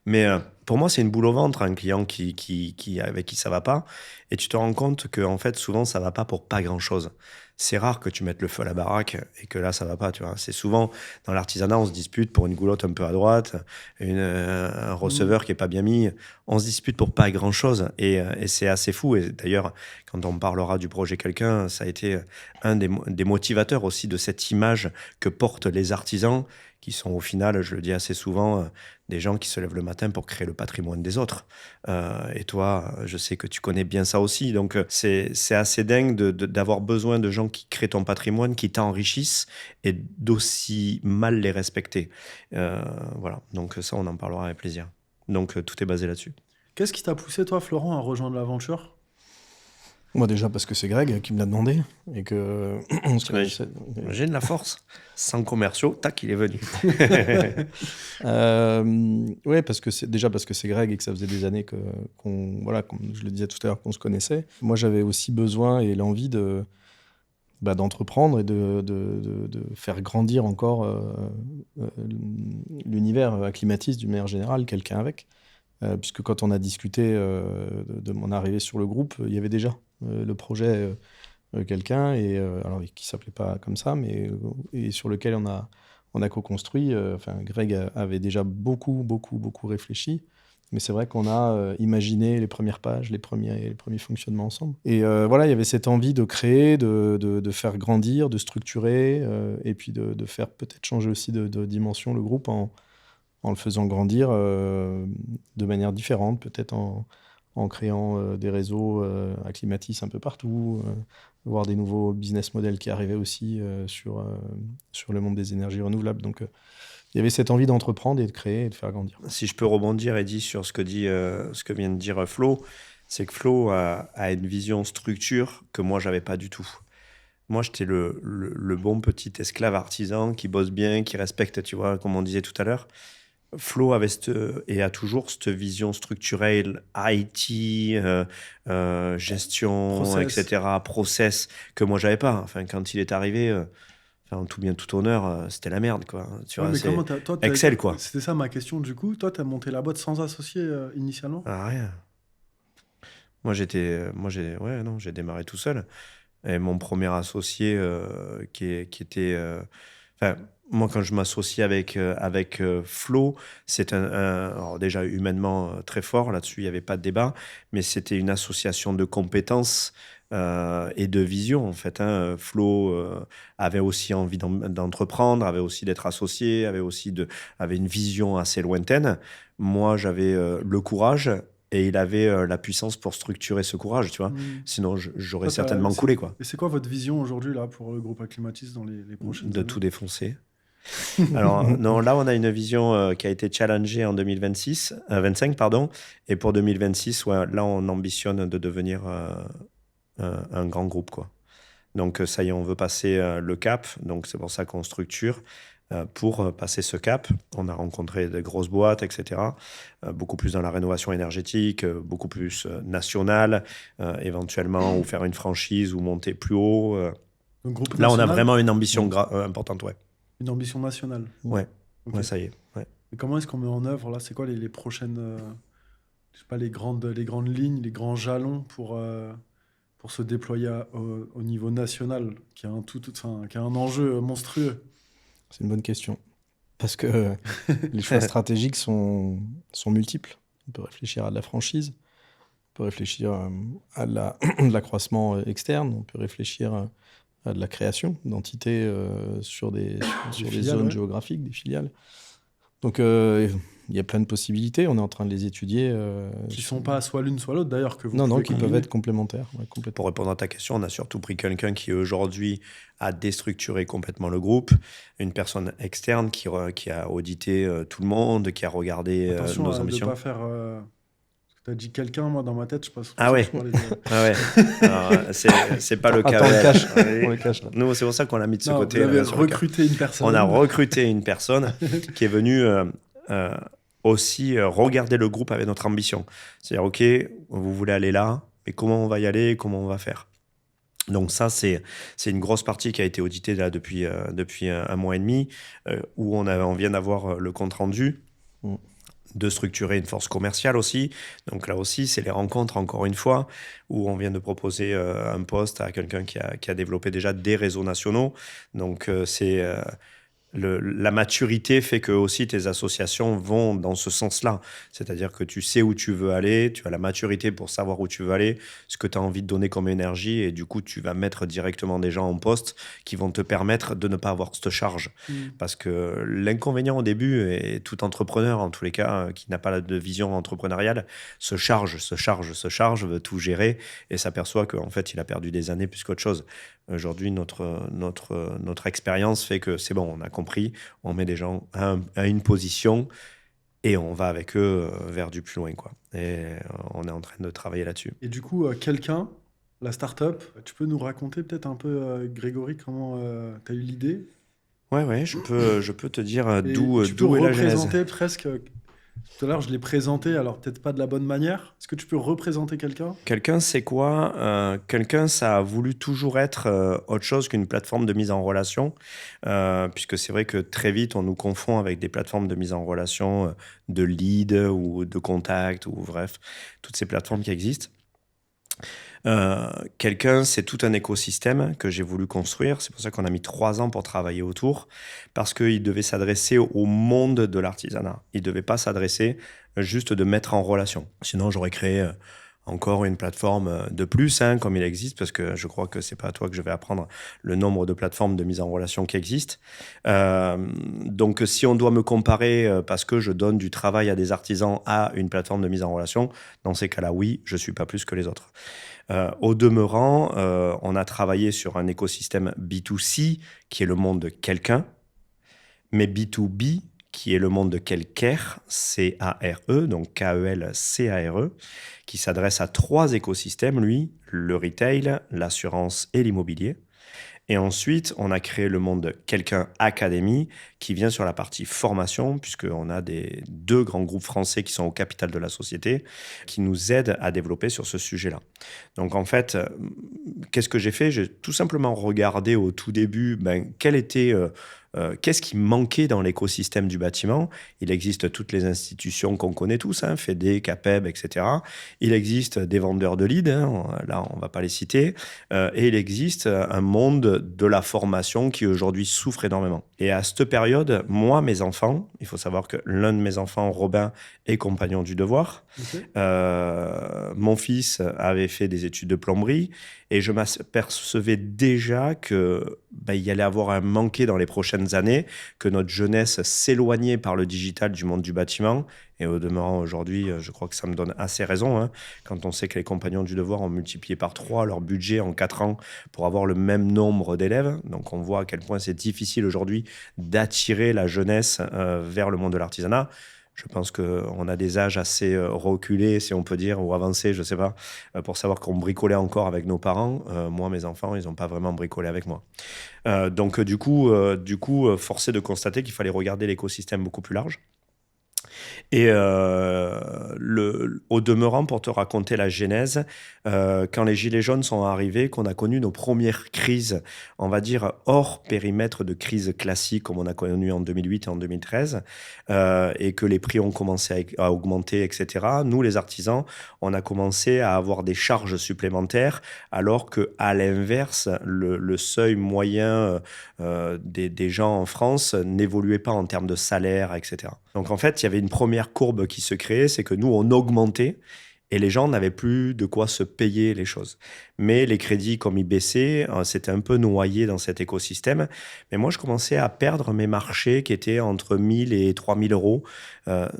Mais Pour moi, c'est une boule au ventre, un client avec qui ça va pas. Et tu te rends compte que, en fait, souvent, ça va pas pour pas grand-chose. C'est rare que tu mettes le feu à la baraque et que là, ça va pas, tu vois. C'est souvent, dans l'artisanat, on se dispute pour une goulotte un peu à droite, un receveur qui est pas bien mis. On se dispute pour pas grand-chose. Et c'est assez fou. Et d'ailleurs, quand on parlera du projet Quelqu'un, ça a été un des motivateurs aussi de cette image que portent les artisans, qui sont au final, je le dis assez souvent, des gens qui se lèvent le matin pour créer le patrimoine des autres. Et toi, je sais que tu connais bien ça aussi. Donc, c'est assez dingue d'avoir besoin de gens qui créent ton patrimoine, qui t'enrichissent et d'aussi mal les respecter. Voilà. Donc, ça, on en parlera avec plaisir. Donc, tout est basé là-dessus. Qu'est-ce qui t'a poussé, toi, Florent, à rejoindre l'aventure? Moi, déjà, parce que c'est Greg qui me l'a demandé et que on se connaissait. J'ai de la force. Sans commerciaux, tac, il est venu. Ouais, parce que c'est Greg et que ça faisait des années voilà, comme je le disais tout à l'heure, qu'on se connaissait. Moi, j'avais aussi besoin et l'envie d'entreprendre et de faire grandir encore l'univers Acclimatis d'une manière générale, Quelqu'un avec. Puisque quand on a discuté de mon arrivée sur le groupe, il y avait déjà le projet Quelqu'un, alors, qui ne s'appelait pas comme ça, mais et sur lequel on a co-construit. Greg avait déjà beaucoup réfléchi, mais c'est vrai qu'on a imaginé les premières pages, les premiers fonctionnements ensemble. Et voilà, il y avait cette envie de créer, de faire grandir, de structurer, et puis de faire peut-être changer aussi de dimension le groupe en le faisant grandir de manière différente, peut-être en créant des réseaux Acclimatis un peu partout, voir des nouveaux business models qui arrivaient aussi sur le monde des énergies renouvelables. Donc, il y avait cette envie d'entreprendre et de créer et de faire grandir. Si je peux rebondir, Eddy, sur ce que vient de dire Flo, c'est que Flo a une vision structure que moi, j'avais pas du tout. Moi, j'étais le bon petit esclave artisan qui bosse bien, qui respecte, tu vois, comme on disait tout à l'heure. Flo avait et a toujours cette vision structurelle, IT, gestion, Process. etc., process, que moi, j'avais pas. Enfin, quand il est arrivé, tout bien, tout honneur, c'était la merde, quoi. Tu vois, mais c'est comment toi, Excel, quoi. C'était ça ma question, du coup. Toi, t'as monté la boîte sans associé initialement? Ah, rien. Moi, j'ai démarré tout seul. Et mon premier associé, qui était... moi, quand je m'associe avec Flo, c'est alors déjà humainement très fort, là-dessus, il n'y avait pas de débat, mais c'était une association de compétences et de vision, en fait. Flo avait aussi envie d'entreprendre, avait aussi d'être associé, avait une vision assez lointaine. Moi, j'avais le courage. Et il avait la puissance pour structurer ce courage, tu vois. Sinon, j'aurais certainement coulé, quoi. Et c'est quoi votre vision aujourd'hui là pour le groupe Acclimatis dans les prochaines années? De tout défoncer. Alors, non, là, on a une vision qui a été challengée en 25, pardon. Et pour 2026, ouais, là, on ambitionne de devenir un grand groupe, quoi. Donc, ça y est, on veut passer le cap. Donc, c'est pour ça qu'on structure. Pour passer ce cap, on a rencontré de grosses boîtes, etc. Beaucoup plus dans la rénovation énergétique, beaucoup plus nationale, éventuellement, ou faire une franchise, ou monter plus haut. Groupe Là, on a national, vraiment une ambition importante, ouais. une ambition nationale. Ouais, Ok. ouais, ça y est. Ouais. Et comment est-ce qu'on met en œuvre là? C'est quoi les prochaines, je sais pas, les grandes lignes, les grands jalons pour se déployer au niveau national, qui a qui a un enjeu monstrueux? C'est une bonne question. Parce que les choix stratégiques sont multiples. On peut réfléchir à de la franchise, on peut réfléchir à de l'accroissement externe, on peut réfléchir à de la création d'entités sur des zones géographiques, des filiales. Donc, il y a plein de possibilités. On est en train de les étudier. Qui ne sont pas soit l'une soit l'autre, d'ailleurs, que vous Non, pouvez qui peuvent être complémentaires. Ouais, complètement. Pour répondre à ta question, on a surtout pris quelqu'un qui, aujourd'hui, a déstructuré complètement le groupe. Une personne externe qui a audité tout le monde, qui a regardé nos ambitions. Attention à ne pas faire... Tu as dit quelqu'un, moi, dans ma tête, je passe... Ah ouais. Ah ouais. Alors, c'est pas le cas. On le cache, là. Nous, c'est pour ça qu'on l'a mis de ce côté. Vous avez recruté une personne. On a recruté une personne qui est venue aussi regarder le groupe avec notre ambition. C'est-à-dire, OK, vous voulez aller là, mais comment on va y aller, comment on va faire? Donc ça, c'est une grosse partie qui a été auditée là depuis un mois et demi, où on vient d'avoir le compte rendu. de structurer une force commerciale aussi. Donc là aussi, c'est les rencontres, encore une fois, où on vient de proposer un poste à quelqu'un qui a développé déjà des réseaux nationaux. Donc la maturité fait que aussi tes associations vont dans ce sens-là. C'est-à-dire que tu sais où tu veux aller, tu as la maturité pour savoir où tu veux aller, ce que tu as envie de donner comme énergie, et du coup, tu vas mettre directement des gens en poste qui vont te permettre de ne pas avoir cette charge. Parce que l'inconvénient au début, et tout entrepreneur, en tous les cas, qui n'a pas de vision entrepreneuriale, se charge, veut tout gérer, et s'aperçoit qu'en fait, il a perdu des années plus qu'autre chose. Aujourd'hui, notre expérience fait que c'est bon, on a compris, on met des gens à une position et on va avec eux vers du plus loin, quoi. Et on est en train de travailler là-dessus. Et du coup, quelqu'un, la start-up, tu peux nous raconter peut-être un peu, Grégory, comment tu as eu l'idée? Ouais, je peux te dire Et d'où tu peux est la genèse. représenter presque. Tout à l'heure, je l'ai présenté, alors peut-être pas de la bonne manière. Est-ce que tu peux représenter quelqu'un? Quelqu'un, c'est quoi? Quelqu'un, ça a voulu toujours être autre chose qu'une plateforme de mise en relation, puisque c'est vrai que très vite, on nous confond avec des plateformes de mise en relation, de lead ou de contact, ou bref, toutes ces plateformes qui existent. Quelqu'un, c'est tout un écosystème que j'ai voulu construire. C'est pour ça qu'on a mis 3 ans pour travailler autour, parce qu'il devait s'adresser au monde de l'artisanat. Il ne devait pas s'adresser juste de mettre en relation. Sinon, j'aurais créé encore une plateforme de plus, hein, comme il existe, parce que je crois que c'est pas à toi que je vais apprendre le nombre de plateformes de mise en relation qui existent. Donc, si on doit me comparer, parce que je donne du travail à des artisans, à une plateforme de mise en relation, dans ces cas-là, oui, je suis pas plus que les autres. Au demeurant, on a travaillé sur un écosystème B2C, qui est le monde de quelqu'un, mais B2B, qui est le monde de Kelcare, C-A-R-E, donc K-E-L-C-A-R-E, qui s'adresse à 3 écosystèmes, lui, le retail, l'assurance et l'immobilier. Et ensuite, on a créé le monde de Quelqu'un Academy, qui vient sur la partie formation, puisqu'on a 2 grands groupes français qui sont au capital de la société, qui nous aident à développer sur ce sujet-là. Donc en fait, qu'est-ce que j'ai fait? J'ai tout simplement regardé au tout début qu'est-ce qui manquait dans l'écosystème du bâtiment. Il existe toutes les institutions qu'on connaît tous, hein, FEDE, CAPEB, etc. Il existe des vendeurs de leads, hein, là on ne va pas les citer, et il existe un monde de la formation qui aujourd'hui souffre énormément. Et à cette période, moi, mes enfants, il faut savoir que l'un de mes enfants, Robin, est compagnon du devoir. Okay. Mon fils avait fait des études de plomberie, et je m'apercevais déjà que il y allait avoir un manqué dans les prochaines années, que notre jeunesse s'éloignait par le digital du monde du bâtiment. Et au demeurant, aujourd'hui, je crois que ça me donne assez raison, hein, quand on sait que les compagnons du devoir ont multiplié par 3 leur budget en 4 ans pour avoir le même nombre d'élèves. Donc on voit à quel point c'est difficile aujourd'hui d'attirer la jeunesse vers le monde de l'artisanat. Je pense qu'on a des âges assez reculés, si on peut dire, ou avancés, je ne sais pas, pour savoir qu'on bricolait encore avec nos parents. Moi, mes enfants, ils n'ont pas vraiment bricolé avec moi. Donc, du coup, force est de constater qu'il fallait regarder l'écosystème beaucoup plus large. Et au demeurant, pour te raconter la genèse, quand les Gilets jaunes sont arrivés, qu'on a connu nos premières crises, on va dire hors périmètre de crise classique comme on a connu en 2008 et en 2013, et que les prix ont commencé à augmenter, etc., nous, les artisans, on a commencé à avoir des charges supplémentaires, alors qu'à l'inverse, le seuil moyen des gens en France n'évoluait pas en termes de salaire, etc. Donc en fait, il y avait une première courbe qui se créait, c'est que nous, on augmentait et les gens n'avaient plus de quoi se payer les choses. Mais les crédits, comme ils baissaient, c'était un peu noyé dans cet écosystème. Mais moi, je commençais à perdre mes marchés qui étaient entre 1 000 et 3 000 euros.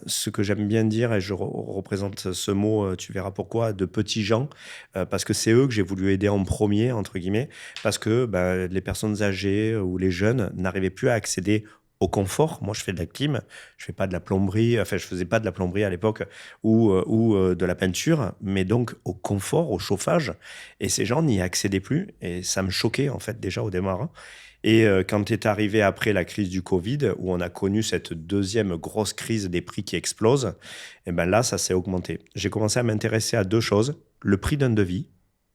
Ce que j'aime bien dire, et je représente ce mot, tu verras pourquoi, de petits gens, parce que c'est eux que j'ai voulu aider en premier, entre guillemets, parce que les personnes âgées ou les jeunes n'arrivaient plus à accéder au confort. Moi, je fais de la clim, je fais pas de la plomberie, enfin, je faisais pas de la plomberie à l'époque ou de la peinture, mais donc au confort, au chauffage. Et ces gens n'y accédaient plus et ça me choquait, en fait, déjà au démarrage. Et quand est arrivé après la crise du Covid, où on a connu cette deuxième grosse crise des prix qui explosent, et ben là, ça s'est augmenté. J'ai commencé à m'intéresser à 2 choses. Le prix d'un devis,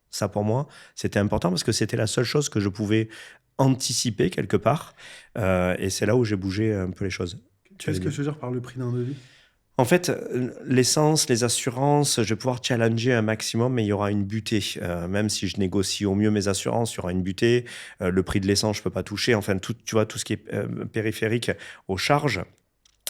ça pour moi, c'était important parce que c'était la seule chose que je pouvais anticiper quelque part. Et c'est là où j'ai bougé un peu les choses. Qu'est-ce que tu veux dire par le prix d'un devis? En fait, l'essence, les assurances, je vais pouvoir challenger un maximum, mais il y aura une butée. Même si je négocie au mieux mes assurances, il y aura une butée. Le prix de l'essence, je peux pas toucher. Enfin, tout, tu vois, tout ce qui est périphérique aux charges.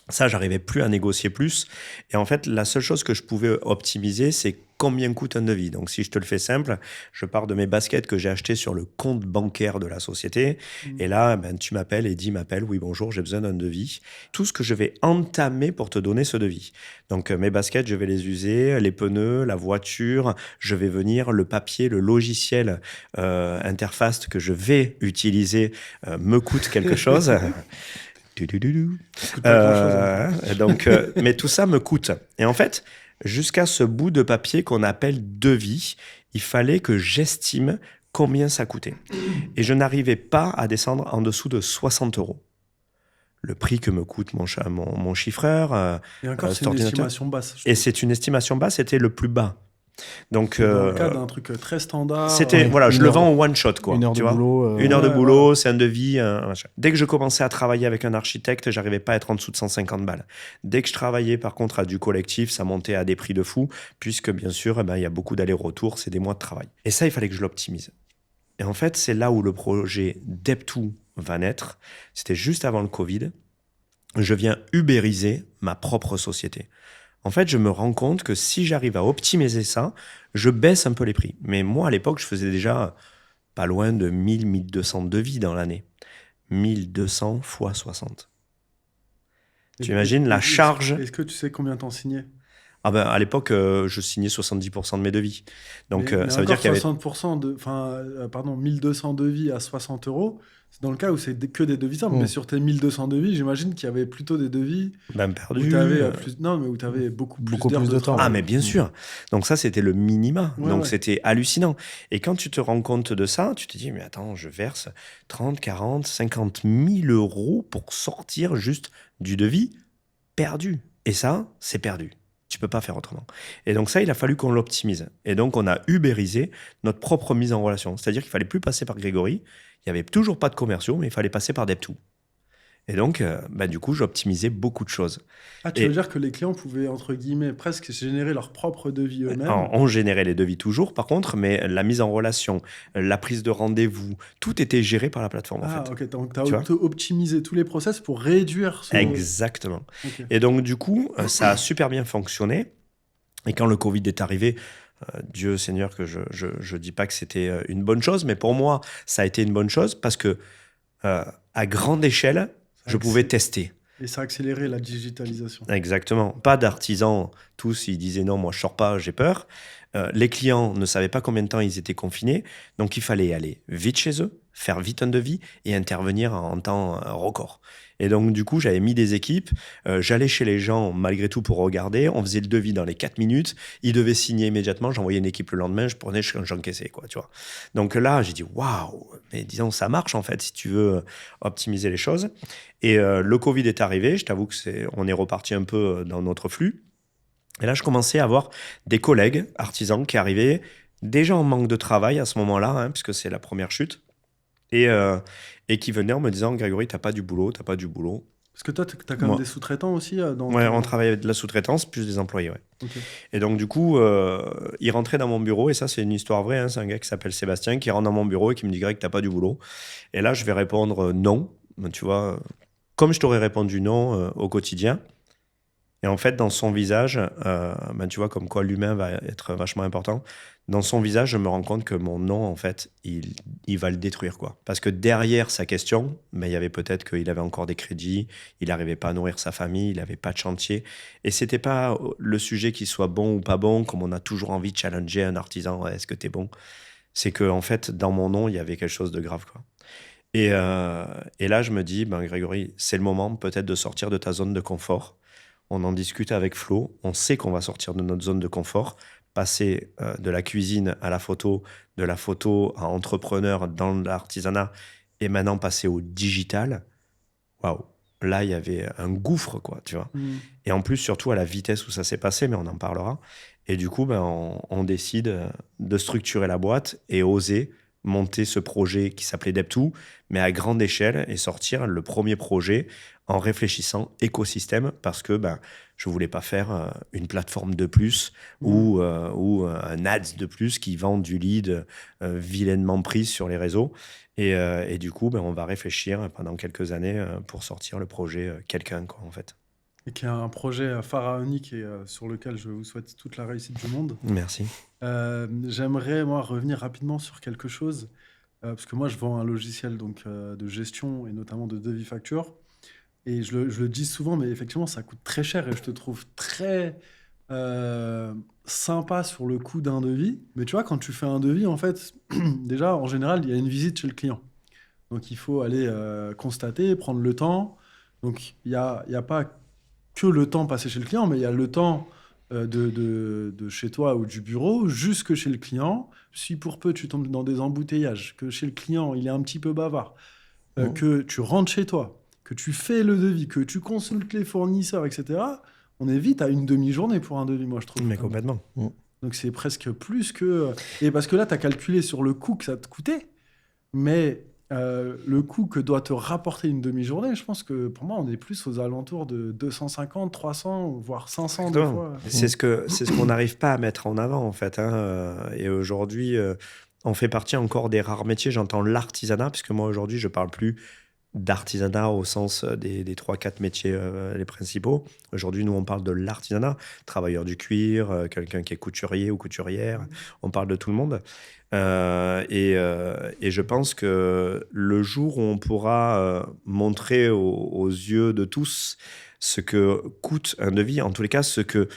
Ça, j'arrivais plus à négocier plus. Et en fait, la seule chose que je pouvais optimiser, c'est combien coûte un devis. Donc, si je te le fais simple, je pars de mes baskets que j'ai achetées sur le compte bancaire de la société. Et là, ben, tu m'appelles, Eddy m'appelle. Oui, bonjour, j'ai besoin d'un devis. Tout ce que je vais entamer pour te donner ce devis. Donc, mes baskets, je vais les user, les pneus, la voiture. Je vais venir, le papier, le logiciel interface que je vais utiliser me coûte quelque chose. Donc, mais tout ça me coûte. Et en fait, jusqu'à ce bout de papier qu'on appelle devis, il fallait que j'estime combien ça coûtait. Et je n'arrivais pas à descendre en dessous de 60 euros. Le prix que me coûte mon chiffreur. Et encore, c'est une estimation basse. Et c'est une estimation basse, c'était le plus bas. Donc, dans le cas d'un truc très standard. C'était, voilà, je le vends en one shot, quoi. Une heure de boulot. Une heure de boulot, c'est un devis. Dès que je commençais à travailler avec un architecte, j'arrivais pas à être en dessous de 150 balles. Dès que je travaillais, par contre, à du collectif, ça montait à des prix de fou, puisque, bien sûr, il y a beaucoup d'allers-retours, c'est des mois de travail. Et ça, il fallait que je l'optimise. Et en fait, c'est là où le projet Dep2 va naître. C'était juste avant le Covid. Je viens ubériser ma propre société. En fait, je me rends compte que si j'arrive à optimiser ça, je baisse un peu les prix. Mais moi, à l'époque, je faisais déjà pas loin de 1000, 1200 devis dans l'année. 1200 fois 60. Tu imagines la charge... Est-ce que tu sais combien t'en signais ? Ah ben, à l'époque, je signais 70% de mes devis. Donc, mais ça veut dire qu'il y avait... 60% 1200 devis à 60 euros, c'est dans le cas où c'est que des devis simples. Mais sur tes 1200 devis, j'imagine qu'il y avait plutôt des devis même perdu. Où tu avais beaucoup plus de temps. Ah, mais bien sûr. Donc ça, c'était le minima. Donc c'était hallucinant. Et quand tu te rends compte de ça, tu te dis, mais attends, je verse 30, 40, 50 000 euros pour sortir juste du devis perdu. Et ça, c'est perdu. Tu peux pas faire autrement. Et donc ça, il a fallu qu'on l'optimise. Et donc, on a ubérisé notre propre mise en relation. C'est-à-dire qu'il fallait plus passer par Grégory. Il n'y avait toujours pas de commerciaux, mais il fallait passer par Dep2. Et donc, du coup, j'optimisais beaucoup de choses. Ah, tu veux dire que les clients pouvaient, entre guillemets, presque générer leur propre devis eux-mêmes ? On générait les devis toujours, par contre, mais la mise en relation, la prise de rendez-vous, tout était géré par la plateforme, en fait. Ok. Donc, tu as optimisé tous les process pour réduire ce... Exactement. Okay. Et donc, du coup, ça a super bien fonctionné. Et quand le Covid est arrivé... Dieu Seigneur que je dis pas que c'était une bonne chose, mais pour moi, ça a été une bonne chose parce que à grande échelle, je pouvais tester. Et ça a accéléré la digitalisation. Exactement. Pas d'artisans, tous, ils disaient non, moi je sors pas, j'ai peur. Les clients ne savaient pas combien de temps ils étaient confinés, donc il fallait aller vite chez eux, faire vite un devis et intervenir en temps record. Et donc, du coup, j'avais mis des équipes. J'allais chez les gens, malgré tout, pour regarder. On faisait le devis dans les 4 minutes. Ils devaient signer immédiatement. J'envoyais une équipe le lendemain. Je prenais, j'encaissais, quoi, tu vois. Donc là, j'ai dit, waouh, mais disons, ça marche, en fait, si tu veux optimiser les choses. Et le Covid est arrivé. Je t'avoue on est reparti un peu dans notre flux. Et là, je commençais à avoir des collègues artisans qui arrivaient, déjà en manque de travail à ce moment-là, puisque c'est la première chute. Et qui venaient en me disant, Grégory, t'as pas du boulot. Parce que toi, t'as quand même des sous-traitants aussi on travaille avec de la sous-traitance, plus des employés, Okay. Et donc, du coup, il rentrait dans mon bureau, et ça, c'est une histoire vraie, c'est un gars qui s'appelle Sébastien, qui rentre dans mon bureau et qui me dit, Greg, t'as pas du boulot. Et là, je vais répondre non, tu vois, comme je t'aurais répondu non au quotidien. Et en fait, dans son visage, tu vois, comme quoi l'humain va être vachement important, dans son visage, je me rends compte que mon nom, en fait, il va le détruire, quoi. Parce que derrière sa question, il y avait peut-être qu'il avait encore des crédits, il n'arrivait pas à nourrir sa famille, il n'avait pas de chantier. Et c'était pas le sujet qu'il soit bon ou pas bon, comme on a toujours envie de challenger un artisan, est-ce que t'es bon ? C'est que, en fait, dans mon nom, il y avait quelque chose de grave, quoi. Et là, je me dis, Grégory, c'est le moment peut-être de sortir de ta zone de confort. On en discute avec Flo, on sait qu'on va sortir de notre zone de confort, passer de la cuisine à la photo, de la photo à entrepreneur dans l'artisanat, et maintenant passer au digital. Waouh, là, il y avait un gouffre, quoi, tu vois. Et en plus, surtout à la vitesse où ça s'est passé, mais on en parlera. Et du coup, on décide de structurer la boîte et oser monter ce projet qui s'appelait Dep2, mais à grande échelle et sortir le premier projet en réfléchissant écosystème parce que je ne voulais pas faire une plateforme de plus ou un ads de plus qui vend du lead vilainement pris sur les réseaux. Et du coup, on va réfléchir pendant quelques années pour sortir le projet quelqu'un, quoi, en fait. Et qui est un projet pharaonique et sur lequel je vous souhaite toute la réussite du monde. Merci. J'aimerais, moi, revenir rapidement sur quelque chose, parce que moi, je vends un logiciel donc, de gestion et notamment de devis facture. Et je le dis souvent, mais effectivement, ça coûte très cher et je te trouve très sympa sur le coût d'un devis. Mais tu vois, quand tu fais un devis, en fait, déjà, en général, il y a une visite chez le client. Donc, il faut aller constater, prendre le temps. Donc, il y a pas que le temps passé chez le client, mais il y a le temps de chez toi ou du bureau jusque chez le client. Si pour peu tu tombes dans des embouteillages, que chez le client il est un petit peu bavard, que tu rentres chez toi, que tu fais le devis, que tu consultes les fournisseurs, etc., on est vite à une demi-journée pour un devis, moi je trouve. Mais complètement. Donc c'est presque plus que... Et parce que là, tu as calculé sur le coût que ça te coûtait, mais le coût que doit te rapporter une demi-journée, je pense que pour moi, on est plus aux alentours de 250, 300, voire 500 des fois. C'est ce qu'on n'arrive pas à mettre en avant, en fait. Et aujourd'hui, on fait partie encore des rares métiers. J'entends l'artisanat, puisque moi, aujourd'hui, je ne parle plus d'artisanat au sens des 3-4 métiers les principaux. Aujourd'hui, nous, on parle de l'artisanat. Travailleur du cuir, quelqu'un qui est couturier ou couturière. On parle de tout le monde. Et je pense que le jour où on pourra montrer aux yeux de tous ce que coûte un devis, en tous les cas, ce que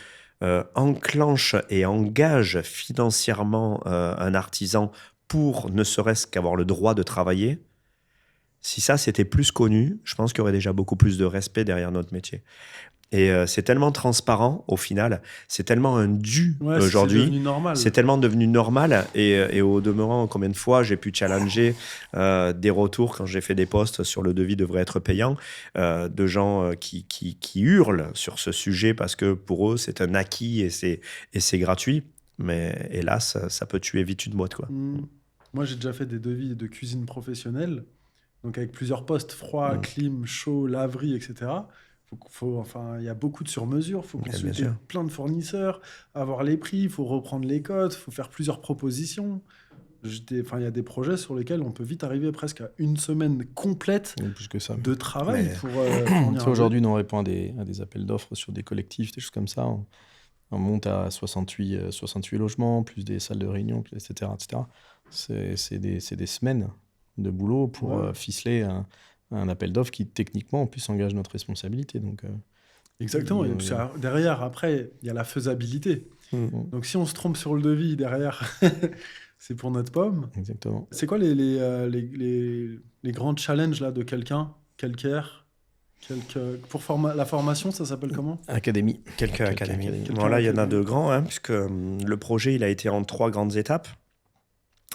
enclenche et engage financièrement un artisan pour ne serait-ce qu'avoir le droit de travailler, si ça c'était plus connu, je pense qu'il y aurait déjà beaucoup plus de respect derrière notre métier. Et c'est tellement transparent au final, c'est tellement un dû aujourd'hui, c'est tellement devenu normal. Et au demeurant, combien de fois j'ai pu challenger des retours quand j'ai fait des posts sur le devis devrait être payant, de gens qui hurlent sur ce sujet parce que pour eux c'est un acquis et c'est gratuit. Mais hélas, ça peut tuer vite une boîte, quoi. Moi j'ai déjà fait des devis de cuisine professionnelle, donc avec plusieurs postes, froid, clim, chaud, laverie, etc. Il y a beaucoup de sur-mesure, il faut consulter plein de fournisseurs, avoir les prix, il faut reprendre les cotes, il faut faire plusieurs propositions. Il y a des projets sur lesquels on peut vite arriver presque à une semaine complète plus que ça, de travail pour fournir. Aujourd'hui, nous on répond à des appels d'offres sur des collectifs, des choses comme ça. On monte à 68 logements, plus des salles de réunion, etc. C'est des semaines de boulot pour ficeler un appel d'offres qui, techniquement, en plus, engage notre responsabilité. Donc, exactement. Derrière, après, il y a la faisabilité. Donc, si on se trompe sur le devis, derrière, c'est pour notre pomme. Exactement. C'est quoi les grands challenges là, de quelqu'un, pour la formation, ça s'appelle comment ? Académie. Quelqu'un Académie. Voilà, il y en a de grands, puisque le projet, il a été en 3 grandes étapes.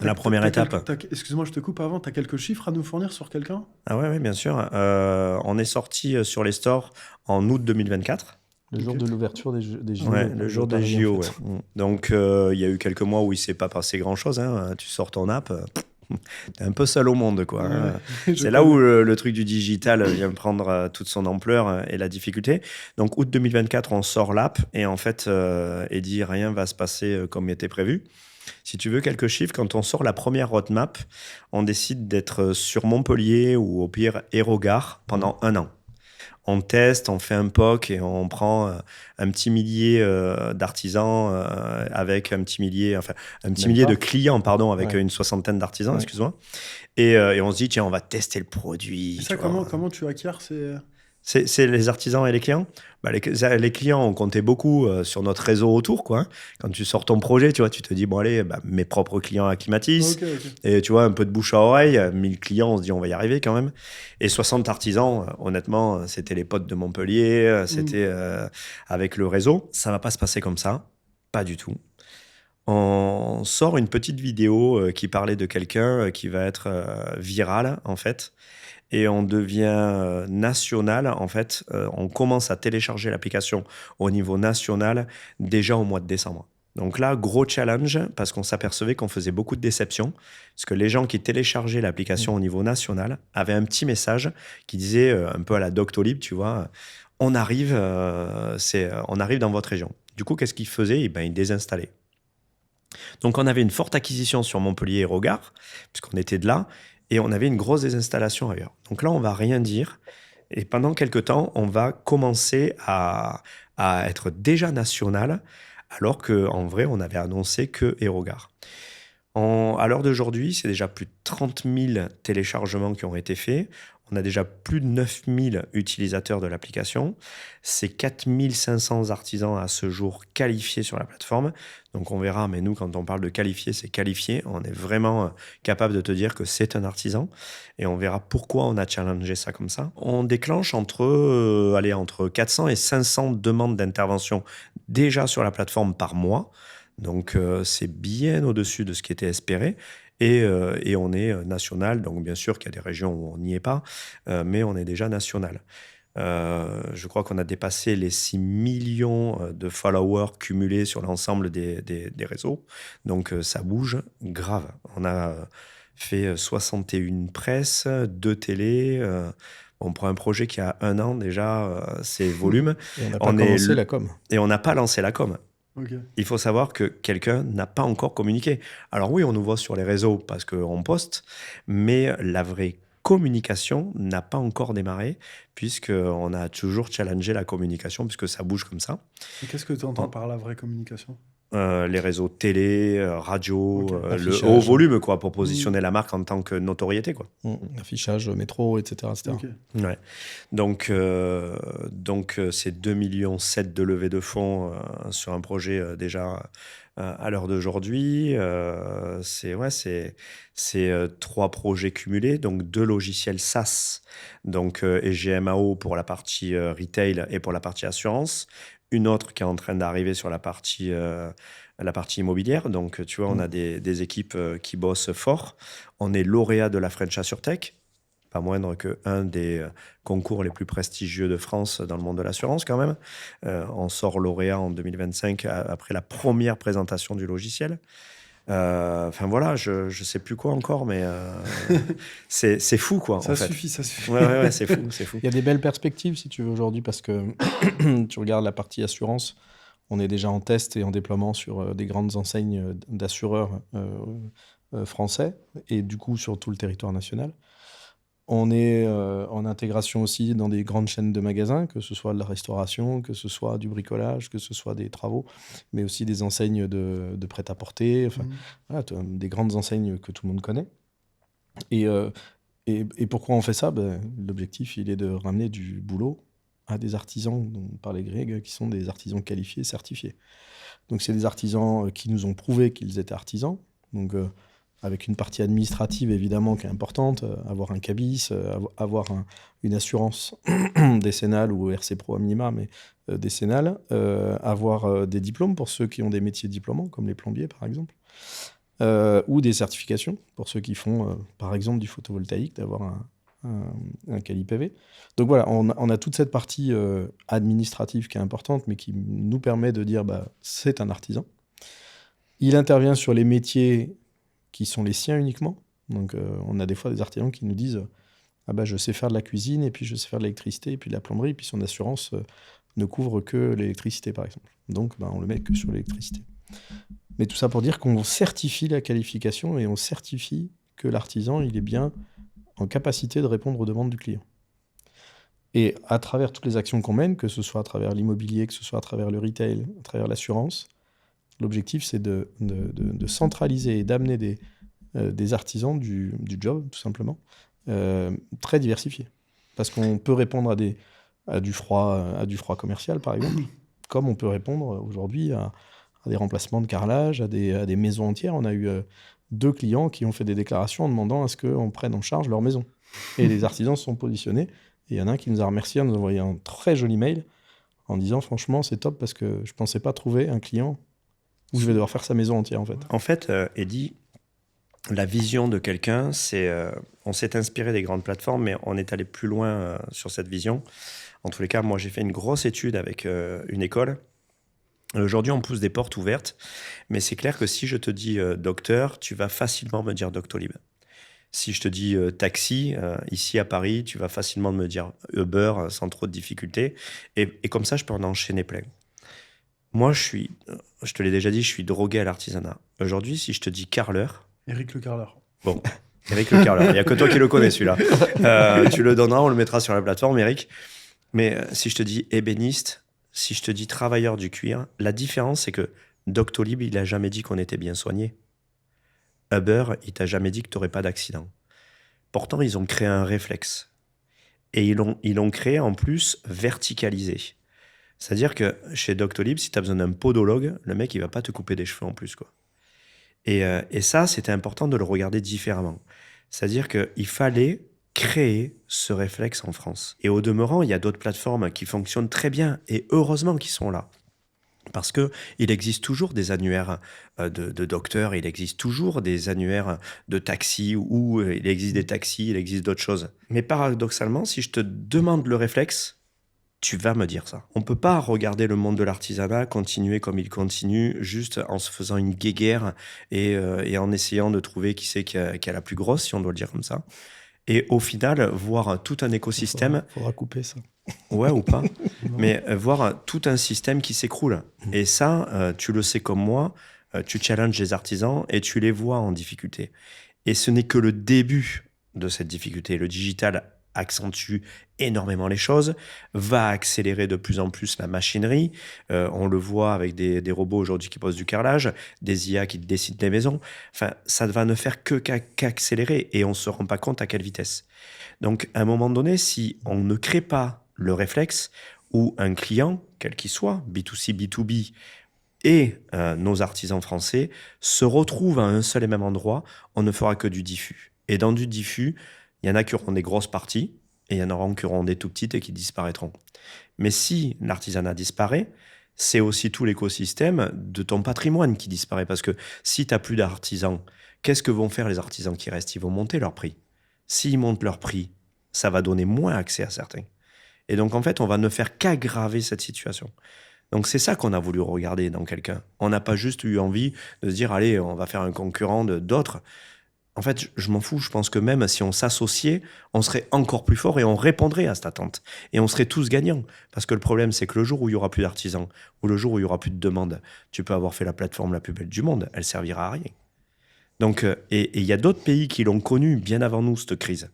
La première étape. Excuse-moi, je te coupe avant. Tu as quelques chiffres à nous fournir sur quelqu'un ? Ah ouais, bien sûr. On est sorti sur les stores en août 2024. Le jour de l'ouverture des JO. Ouais, le jour des JO. En fait. Donc, il y a eu quelques mois où il ne s'est pas passé grand-chose. Tu sors ton app, t'es un peu seul au monde, quoi. C'est là où le truc du digital vient prendre toute son ampleur et la difficulté. Donc, août 2024, on sort l'app et en fait, Eddy, rien va se passer comme était prévu. Si tu veux quelques chiffres, quand on sort la première roadmap, on décide d'être sur Montpellier ou au pire Aérogare pendant 1 an. On teste, on fait un POC et on prend un petit millier d'artisans avec un petit millier de clients, pardon, avec une 60aine d'artisans, excuse-moi. Et on se dit, tiens, on va tester le produit. Et ça, comment tu acquiers c'est les artisans et les clients. Les clients, on comptait beaucoup sur notre réseau autour, quoi. Quand tu sors ton projet, tu vois, tu te dis, bon, allez, mes propres clients acclimatisent. Et tu vois, un peu de bouche à oreille, 1000 clients, on se dit, on va y arriver quand même. Et 60 artisans, honnêtement, c'était les potes de Montpellier, c'était avec le réseau. Ça va pas se passer comme ça, pas du tout. On sort une petite vidéo qui parlait de quelqu'un qui va être viral, en fait. Et on devient national, en fait. On commence à télécharger l'application au niveau national déjà au mois de décembre. Donc là, gros challenge, parce qu'on s'apercevait qu'on faisait beaucoup de déceptions, parce que les gens qui téléchargeaient l'application au niveau national avaient un petit message qui disait, un peu à la Doctolib, tu vois, on arrive dans votre région. Du coup, qu'est-ce qu'ils faisaient? Ils désinstallaient. Donc on avait une forte acquisition sur Montpellier et Rogard, puisqu'on était de là, et on avait une grosse désinstallation ailleurs. Donc là, on va rien dire, et pendant quelques temps, on va commencer à être déjà national, alors qu'en vrai, on avait annoncé que Aerogare. À l'heure d'aujourd'hui, c'est déjà plus de 30 000 téléchargements qui ont été faits. On a déjà plus de 9 000 utilisateurs de l'application. C'est 4 500 artisans à ce jour qualifiés sur la plateforme. Donc on verra, mais nous, quand on parle de qualifié, c'est qualifié. On est vraiment capable de te dire que c'est un artisan. Et on verra pourquoi on a challengé ça comme ça. On déclenche entre 400 et 500 demandes d'intervention déjà sur la plateforme par mois. Donc c'est bien au-dessus de ce qui était espéré. Et on est national, donc bien sûr qu'il y a des régions où on n'y est pas, mais on est déjà national. Je crois qu'on a dépassé les 6 millions de followers cumulés sur l'ensemble des réseaux. Donc ça bouge grave. On a fait 61 presses, 2 télés. On prend un projet qui a 1 an déjà, c'est volume. Et on n'a pas commencé la com. Et on n'a pas lancé la com. Okay. Il faut savoir que quelqu'un n'a pas encore communiqué. Alors oui, on nous voit sur les réseaux parce qu'on poste, mais la vraie communication n'a pas encore démarré puisqu'on a toujours challengé la communication puisque ça bouge comme ça. Et qu'est-ce que tu entends par la vraie communication ? Les réseaux télé, radio, le haut volume quoi, pour positionner la marque en tant que notoriété. Quoi. Affichage, métro, etc. Okay. Ouais. Donc c'est 2,7 millions de levée de fonds sur un projet déjà à l'heure d'aujourd'hui. C'est 3 projets cumulés, donc 2 logiciels SaaS, donc, et GMAO pour la partie retail et pour la partie assurance. Une autre qui est en train d'arriver sur la partie immobilière. Donc, tu vois, on a des équipes qui bossent fort. On est lauréat de la French AssureTech, pas moindre qu'un des concours les plus prestigieux de France dans le monde de l'assurance quand même. On sort lauréat en 2025 après la première présentation du logiciel. Enfin voilà, je sais plus quoi encore, mais c'est fou quoi. Ça en fait. suffit, ça suffit. Ouais, c'est fou. Il y a des belles perspectives si tu veux aujourd'hui parce que tu regardes la partie assurance, on est déjà en test et en déploiement sur des grandes enseignes d'assureurs français et du coup sur tout le territoire national. On est en intégration aussi dans des grandes chaînes de magasins, que ce soit de la restauration, que ce soit du bricolage, que ce soit des travaux, mais aussi des enseignes de prêt-à-porter, enfin, voilà, des grandes enseignes que tout le monde connaît. Et pourquoi on fait ça ? L'objectif, il est de ramener du boulot à des artisans dont parlait Greg, qui sont des artisans qualifiés, certifiés. Donc c'est des artisans qui nous ont prouvé qu'ils étaient artisans, donc avec une partie administrative évidemment qui est importante, avoir un CABIS, avoir une assurance décennale ou RC Pro à minima, mais décennale, avoir des diplômes pour ceux qui ont des métiers diplômants, comme les plombiers par exemple, ou des certifications pour ceux qui font par exemple du photovoltaïque, d'avoir un CALI-PV. Donc voilà, on a toute cette partie administrative qui est importante, mais qui nous permet de dire c'est un artisan. Il intervient sur les métiers qui sont les siens uniquement. Donc on a des fois des artisans qui nous disent je sais faire de la cuisine, et puis je sais faire de l'électricité, et puis de la plomberie, et puis son assurance ne couvre que l'électricité par exemple. Donc on le met que sur l'électricité. Mais tout ça pour dire qu'on certifie la qualification et on certifie que l'artisan il est bien en capacité de répondre aux demandes du client. Et à travers toutes les actions qu'on mène, que ce soit à travers l'immobilier, que ce soit à travers le retail, à travers l'assurance, l'objectif c'est de centraliser et d'amener des artisans du job, tout simplement, très diversifiés. Parce qu'on peut répondre à du froid commercial, par exemple, comme on peut répondre aujourd'hui à des remplacements de carrelage, à des maisons entières. On a eu 2 clients qui ont fait des déclarations en demandant à ce qu'on prenne en charge leur maison. Et les artisans se sont positionnés. Et il y en a un qui nous a remercié en nous envoyant un très joli mail en disant franchement c'est top parce que je ne pensais pas trouver un client où je vais devoir faire sa maison entière en fait. En fait, Eddy, la vision de quelqu'un, c'est on s'est inspiré des grandes plateformes, mais on est allé plus loin sur cette vision. En tous les cas, moi j'ai fait une grosse étude avec une école Aujourd'hui, on pousse des portes ouvertes, mais c'est clair que si je te dis docteur, tu vas facilement me dire Doctolib. Si je te dis taxi, ici à Paris, tu vas facilement me dire Uber sans trop de difficultés. Et comme ça, je peux en enchaîner plein. Moi, je te l'ai déjà dit, je suis drogué à l'artisanat. Aujourd'hui, si je te dis carreleur, Éric Le Carreleur. bon, Eric Le Carreleur, il n'y a que toi qui le connais celui-là. Tu le donneras, on le mettra sur la plateforme, Eric. Mais si je te dis ébéniste, si je te dis travailleur du cuir, la différence, c'est que Doctolib, il n'a jamais dit qu'on était bien soigné. Uber, il t'a jamais dit que tu n'aurais pas d'accident. Pourtant, ils ont créé un réflexe. Et ils l'ont créé en plus verticalisé. C'est-à-dire que chez Doctolib, si tu as besoin d'un podologue, le mec, il va pas te couper des cheveux en plus, quoi. Et ça, c'était important de le regarder différemment. C'est-à-dire qu'il fallait créer ce réflexe en France. Et au demeurant, il y a d'autres plateformes qui fonctionnent très bien, et heureusement qu'ils sont là. Parce qu'il existe toujours des annuaires de docteurs, il existe toujours des annuaires de taxis, ou il existe des taxis, il existe d'autres choses. Mais paradoxalement, si je te demande le réflexe, tu vas me dire ça. On ne peut pas regarder le monde de l'artisanat continuer comme il continue, juste en se faisant une guéguerre et en essayant de trouver qui c'est qui a la plus grosse, si on doit le dire comme ça. Et au final, voir tout un écosystème... Faudra couper ça. Ouais, ou pas. Mais voir tout un système qui s'écroule. Et ça, tu le sais comme moi, tu challenges les artisans et tu les vois en difficulté. Et ce n'est que le début de cette difficulté. Le digital accentue énormément les choses, va accélérer de plus en plus la machinerie. On le voit avec des robots aujourd'hui qui posent du carrelage, des IA qui dessinent des maisons. Enfin, ça va ne faire qu'accélérer et on ne se rend pas compte à quelle vitesse. Donc, à un moment donné, si on ne crée pas le réflexe où un client, quel qu'il soit, B2C, B2B, et nos artisans français se retrouvent à un seul et même endroit, on ne fera que du diffus. Et dans du diffus, il y en a qui auront des grosses parties et il y en aura qui auront des tout petites et qui disparaîtront. Mais si l'artisanat disparaît, c'est aussi tout l'écosystème de ton patrimoine qui disparaît. Parce que si tu n'as plus d'artisans, qu'est-ce que vont faire les artisans qui restent? Ils vont monter leur prix. S'ils montent leur prix, ça va donner moins accès à certains. Et donc, en fait, on va ne faire qu'aggraver cette situation. Donc, c'est ça qu'on a voulu regarder dans quelqu'un. On n'a pas juste eu envie de se dire, allez, on va faire un concurrent d'autres. En fait, je m'en fous. Je pense que même si on s'associait, on serait encore plus fort et on répondrait à cette attente. Et on serait tous gagnants. Parce que le problème, c'est que le jour où il n'y aura plus d'artisans, ou le jour où il n'y aura plus de demandes, tu peux avoir fait la plateforme la plus belle du monde, elle servira à rien. Donc, et il y a d'autres pays qui l'ont connu bien avant nous, cette crise.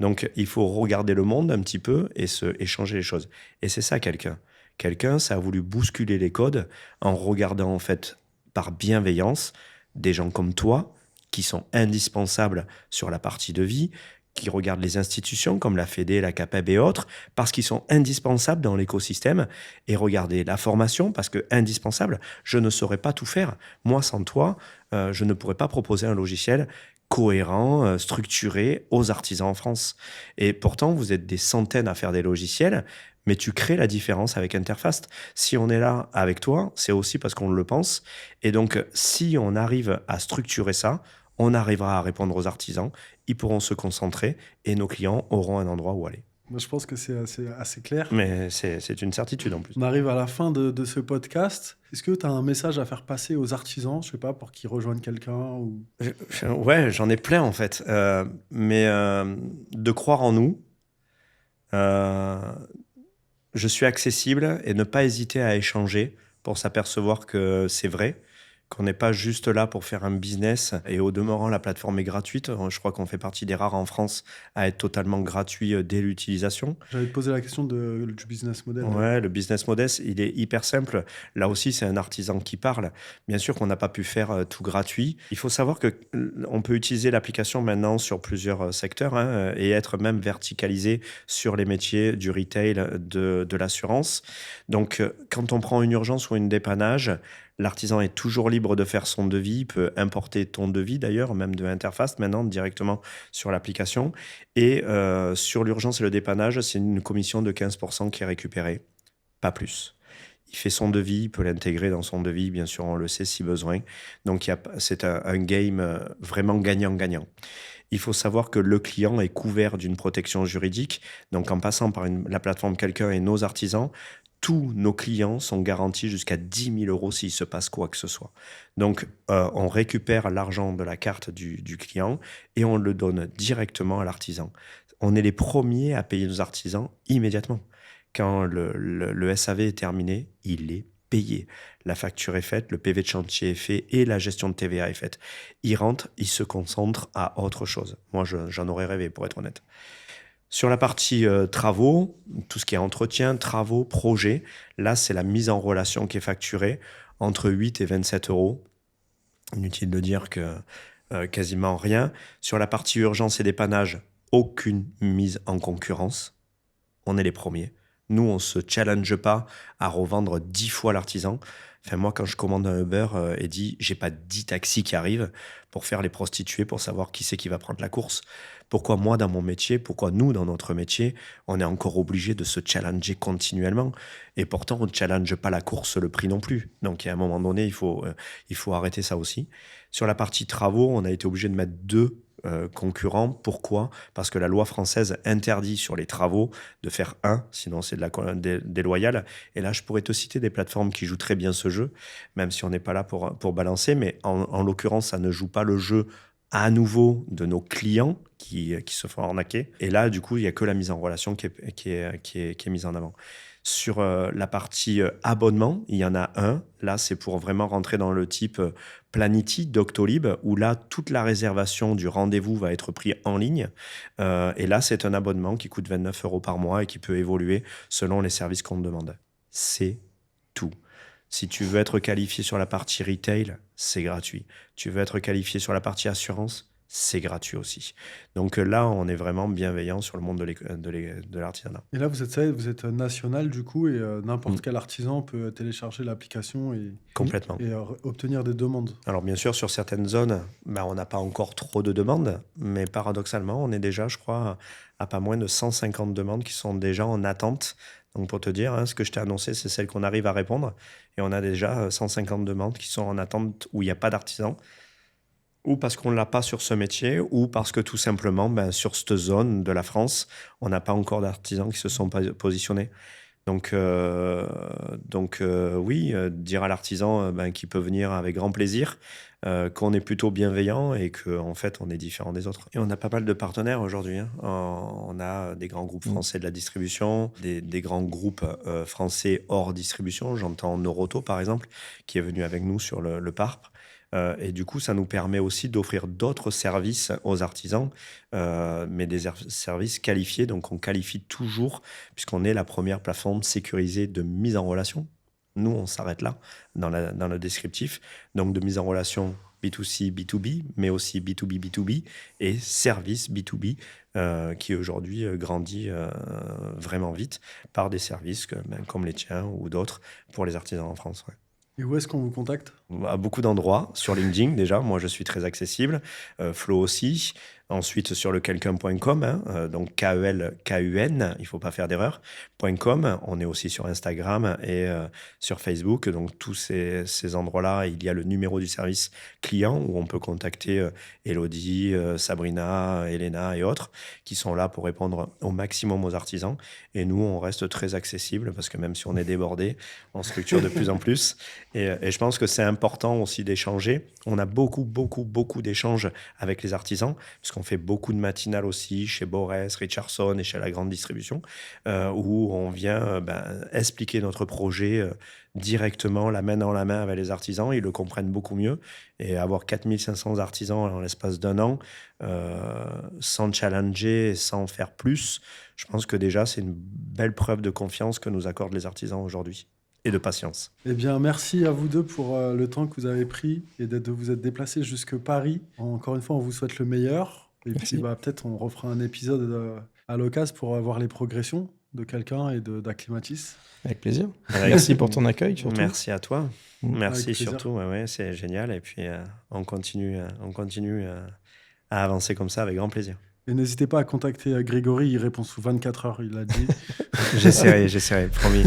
Donc, il faut regarder le monde un petit peu et changer les choses. Et c'est ça, quelqu'un. Quelqu'un, ça a voulu bousculer les codes en regardant, en fait, par bienveillance, des gens comme toi, qui sont indispensables sur la partie de vie, qui regardent les institutions comme la Fédé, la CAPEB et autres, parce qu'ils sont indispensables dans l'écosystème, et regarder la formation, parce que indispensable, je ne saurais pas tout faire. Moi, sans toi, je ne pourrais pas proposer un logiciel cohérent, structuré aux artisans en France. Et pourtant, vous êtes des centaines à faire des logiciels, mais tu crées la différence avec Interfast. Si on est là avec toi, c'est aussi parce qu'on le pense. Et donc, si on arrive à structurer ça, on arrivera à répondre aux artisans, ils pourront se concentrer et nos clients auront un endroit où aller. Moi, je pense que c'est assez clair. Mais c'est une certitude en plus. On arrive à la fin de ce podcast. Est-ce que tu as un message à faire passer aux artisans, je sais pas, pour qu'ils rejoignent quelqu'un ou... Ouais, j'en ai plein en fait. Mais de croire en nous, je suis accessible et ne pas hésiter à échanger pour s'apercevoir que c'est vrai, qu'on n'est pas juste là pour faire un business. Et au demeurant, la plateforme est gratuite. Je crois qu'on fait partie des rares en France à être totalement gratuit dès l'utilisation. J'allais te poser la question du business model. Ouais, le business model, il est hyper simple. Là aussi, c'est un artisan qui parle. Bien sûr qu'on n'a pas pu faire tout gratuit. Il faut savoir qu'on peut utiliser l'application maintenant sur plusieurs secteurs et être même verticalisé sur les métiers du retail, de l'assurance. Donc, quand on prend une urgence ou une dépannage, l'artisan est toujours libre de faire son devis, peut importer ton devis d'ailleurs, même de Interfast maintenant directement sur l'application. Et sur l'urgence et le dépannage, c'est une commission de 15% qui est récupérée, pas plus. Il fait son devis, il peut l'intégrer dans son devis, bien sûr, on le sait si besoin. Donc c'est un game vraiment gagnant-gagnant. Il faut savoir que le client est couvert d'une protection juridique. Donc en passant par la plateforme Quelqu'un et nos artisans, tous nos clients sont garantis jusqu'à 10 000 euros s'il se passe quoi que ce soit. Donc, on récupère l'argent de la carte du client et on le donne directement à l'artisan. On est les premiers à payer nos artisans immédiatement. Quand le SAV est terminé, il est payé. La facture est faite, le PV de chantier est fait et la gestion de TVA est faite. Il rentre, il se concentre à autre chose. Moi, j'en aurais rêvé, pour être honnête. Sur la partie travaux, tout ce qui est entretien, travaux, projets, là, c'est la mise en relation qui est facturée entre 8 et 27 euros. Inutile de dire que quasiment rien. Sur la partie urgence et dépannage, aucune mise en concurrence. On est les premiers. Nous, on ne se challenge pas à revendre 10 fois l'artisan. Enfin, moi, quand je commande un Uber et dis, j'ai pas 10 taxis qui arrivent pour faire les prostituées, pour savoir qui c'est qui va prendre la course. Pourquoi moi, dans mon métier, pourquoi nous, dans notre métier, on est encore obligé de se challenger continuellement? Et pourtant, on ne challenge pas la course, le prix non plus. Donc, à un moment donné, il faut arrêter ça aussi. Sur la partie travaux, on a été obligé de mettre 2 concurrents. Pourquoi? Parce que la loi française interdit sur les travaux de faire 1, sinon c'est de la déloyale. Et là, je pourrais te citer des plateformes qui jouent très bien ce jeu, même si on n'est pas là pour balancer, mais en l'occurrence, ça ne joue pas le jeu à nouveau de nos clients qui se font arnaquer. Et là, du coup, il n'y a que la mise en relation qui est mise en avant. Sur la partie abonnement, il y en a un. Là, c'est pour vraiment rentrer dans le type Planity, Doctolib, où là, toute la réservation du rendez-vous va être prise en ligne. Et là, c'est un abonnement qui coûte 29 euros par mois et qui peut évoluer selon les services qu'on te demande. C'est tout. Si tu veux être qualifié sur la partie retail, c'est gratuit. Tu veux être qualifié sur la partie assurance, c'est gratuit aussi. Donc là, on est vraiment bienveillant sur le monde de l'artisanat. Et là, vous êtes national du coup, et n'importe quel artisan peut télécharger l'application Complètement. et obtenir des demandes. Alors bien sûr, sur certaines zones, on n'a pas encore trop de demandes, mais paradoxalement, on est déjà, je crois, à pas moins de 150 demandes qui sont déjà en attente. Donc pour te dire, ce que je t'ai annoncé, c'est celle qu'on arrive à répondre. Et on a déjà 150 demandes qui sont en attente où il n'y a pas d'artisan, ou parce qu'on ne l'a pas sur ce métier, ou parce que tout simplement, sur cette zone de la France, on n'a pas encore d'artisans qui se sont positionnés. Donc oui, dire à l'artisan qu'il peut venir avec grand plaisir, qu'on est plutôt bienveillant et qu'en fait, on est différent des autres. Et on a pas mal de partenaires aujourd'hui. On a des grands groupes français de la distribution, des grands groupes français hors distribution. J'entends Noroto, par exemple, qui est venu avec nous sur le PARP. Et du coup, ça nous permet aussi d'offrir d'autres services aux artisans, mais des services qualifiés. Donc, on qualifie toujours, puisqu'on est la première plateforme sécurisée de mise en relation. Nous, on s'arrête là, dans le descriptif. Donc, de mise en relation B2C, B2B, mais aussi B2B, B2B, et service B2B, qui aujourd'hui grandit vraiment vite par des services comme les tiens ou d'autres pour les artisans en France. Ouais. Et où est-ce qu'on vous contacte? À beaucoup d'endroits, sur LinkedIn déjà, moi je suis très accessible, Flo aussi, ensuite sur le quelqu'un.com, donc KELKUN, il ne faut pas faire d'erreur, .com, on est aussi sur Instagram et sur Facebook, donc tous ces endroits-là, il y a le numéro du service client où on peut contacter Elodie, Sabrina, Elena et autres qui sont là pour répondre au maximum aux artisans, et nous on reste très accessible parce que même si on est débordé, on structure de plus en plus, et je pense que c'est important aussi d'échanger. On a beaucoup d'échanges avec les artisans, puisqu'on fait beaucoup de matinales aussi chez Borès, Richardson et chez la grande distribution, où on vient expliquer notre projet directement, la main dans la main avec les artisans. Ils le comprennent beaucoup mieux. Et avoir 4500 artisans en l'espace d'un an, sans challenger et sans faire plus, je pense que déjà, c'est une belle preuve de confiance que nous accordent les artisans aujourd'hui. Et de patience. Eh bien, merci à vous deux pour le temps que vous avez pris et de vous être déplacés jusque Paris. Encore une fois, on vous souhaite le meilleur. Et merci. Puis, peut-être on refera un épisode à l'occasion pour voir les progressions de quelqu'un et d'Acclimatis. Avec plaisir. Merci pour ton accueil, surtout. Merci à toi. Merci surtout. Ouais, c'est génial. Et puis, on continue à avancer comme ça avec grand plaisir. Et n'hésitez pas à contacter Grégory, il répond sous 24 heures, il l'a dit. J'essaierai, promis.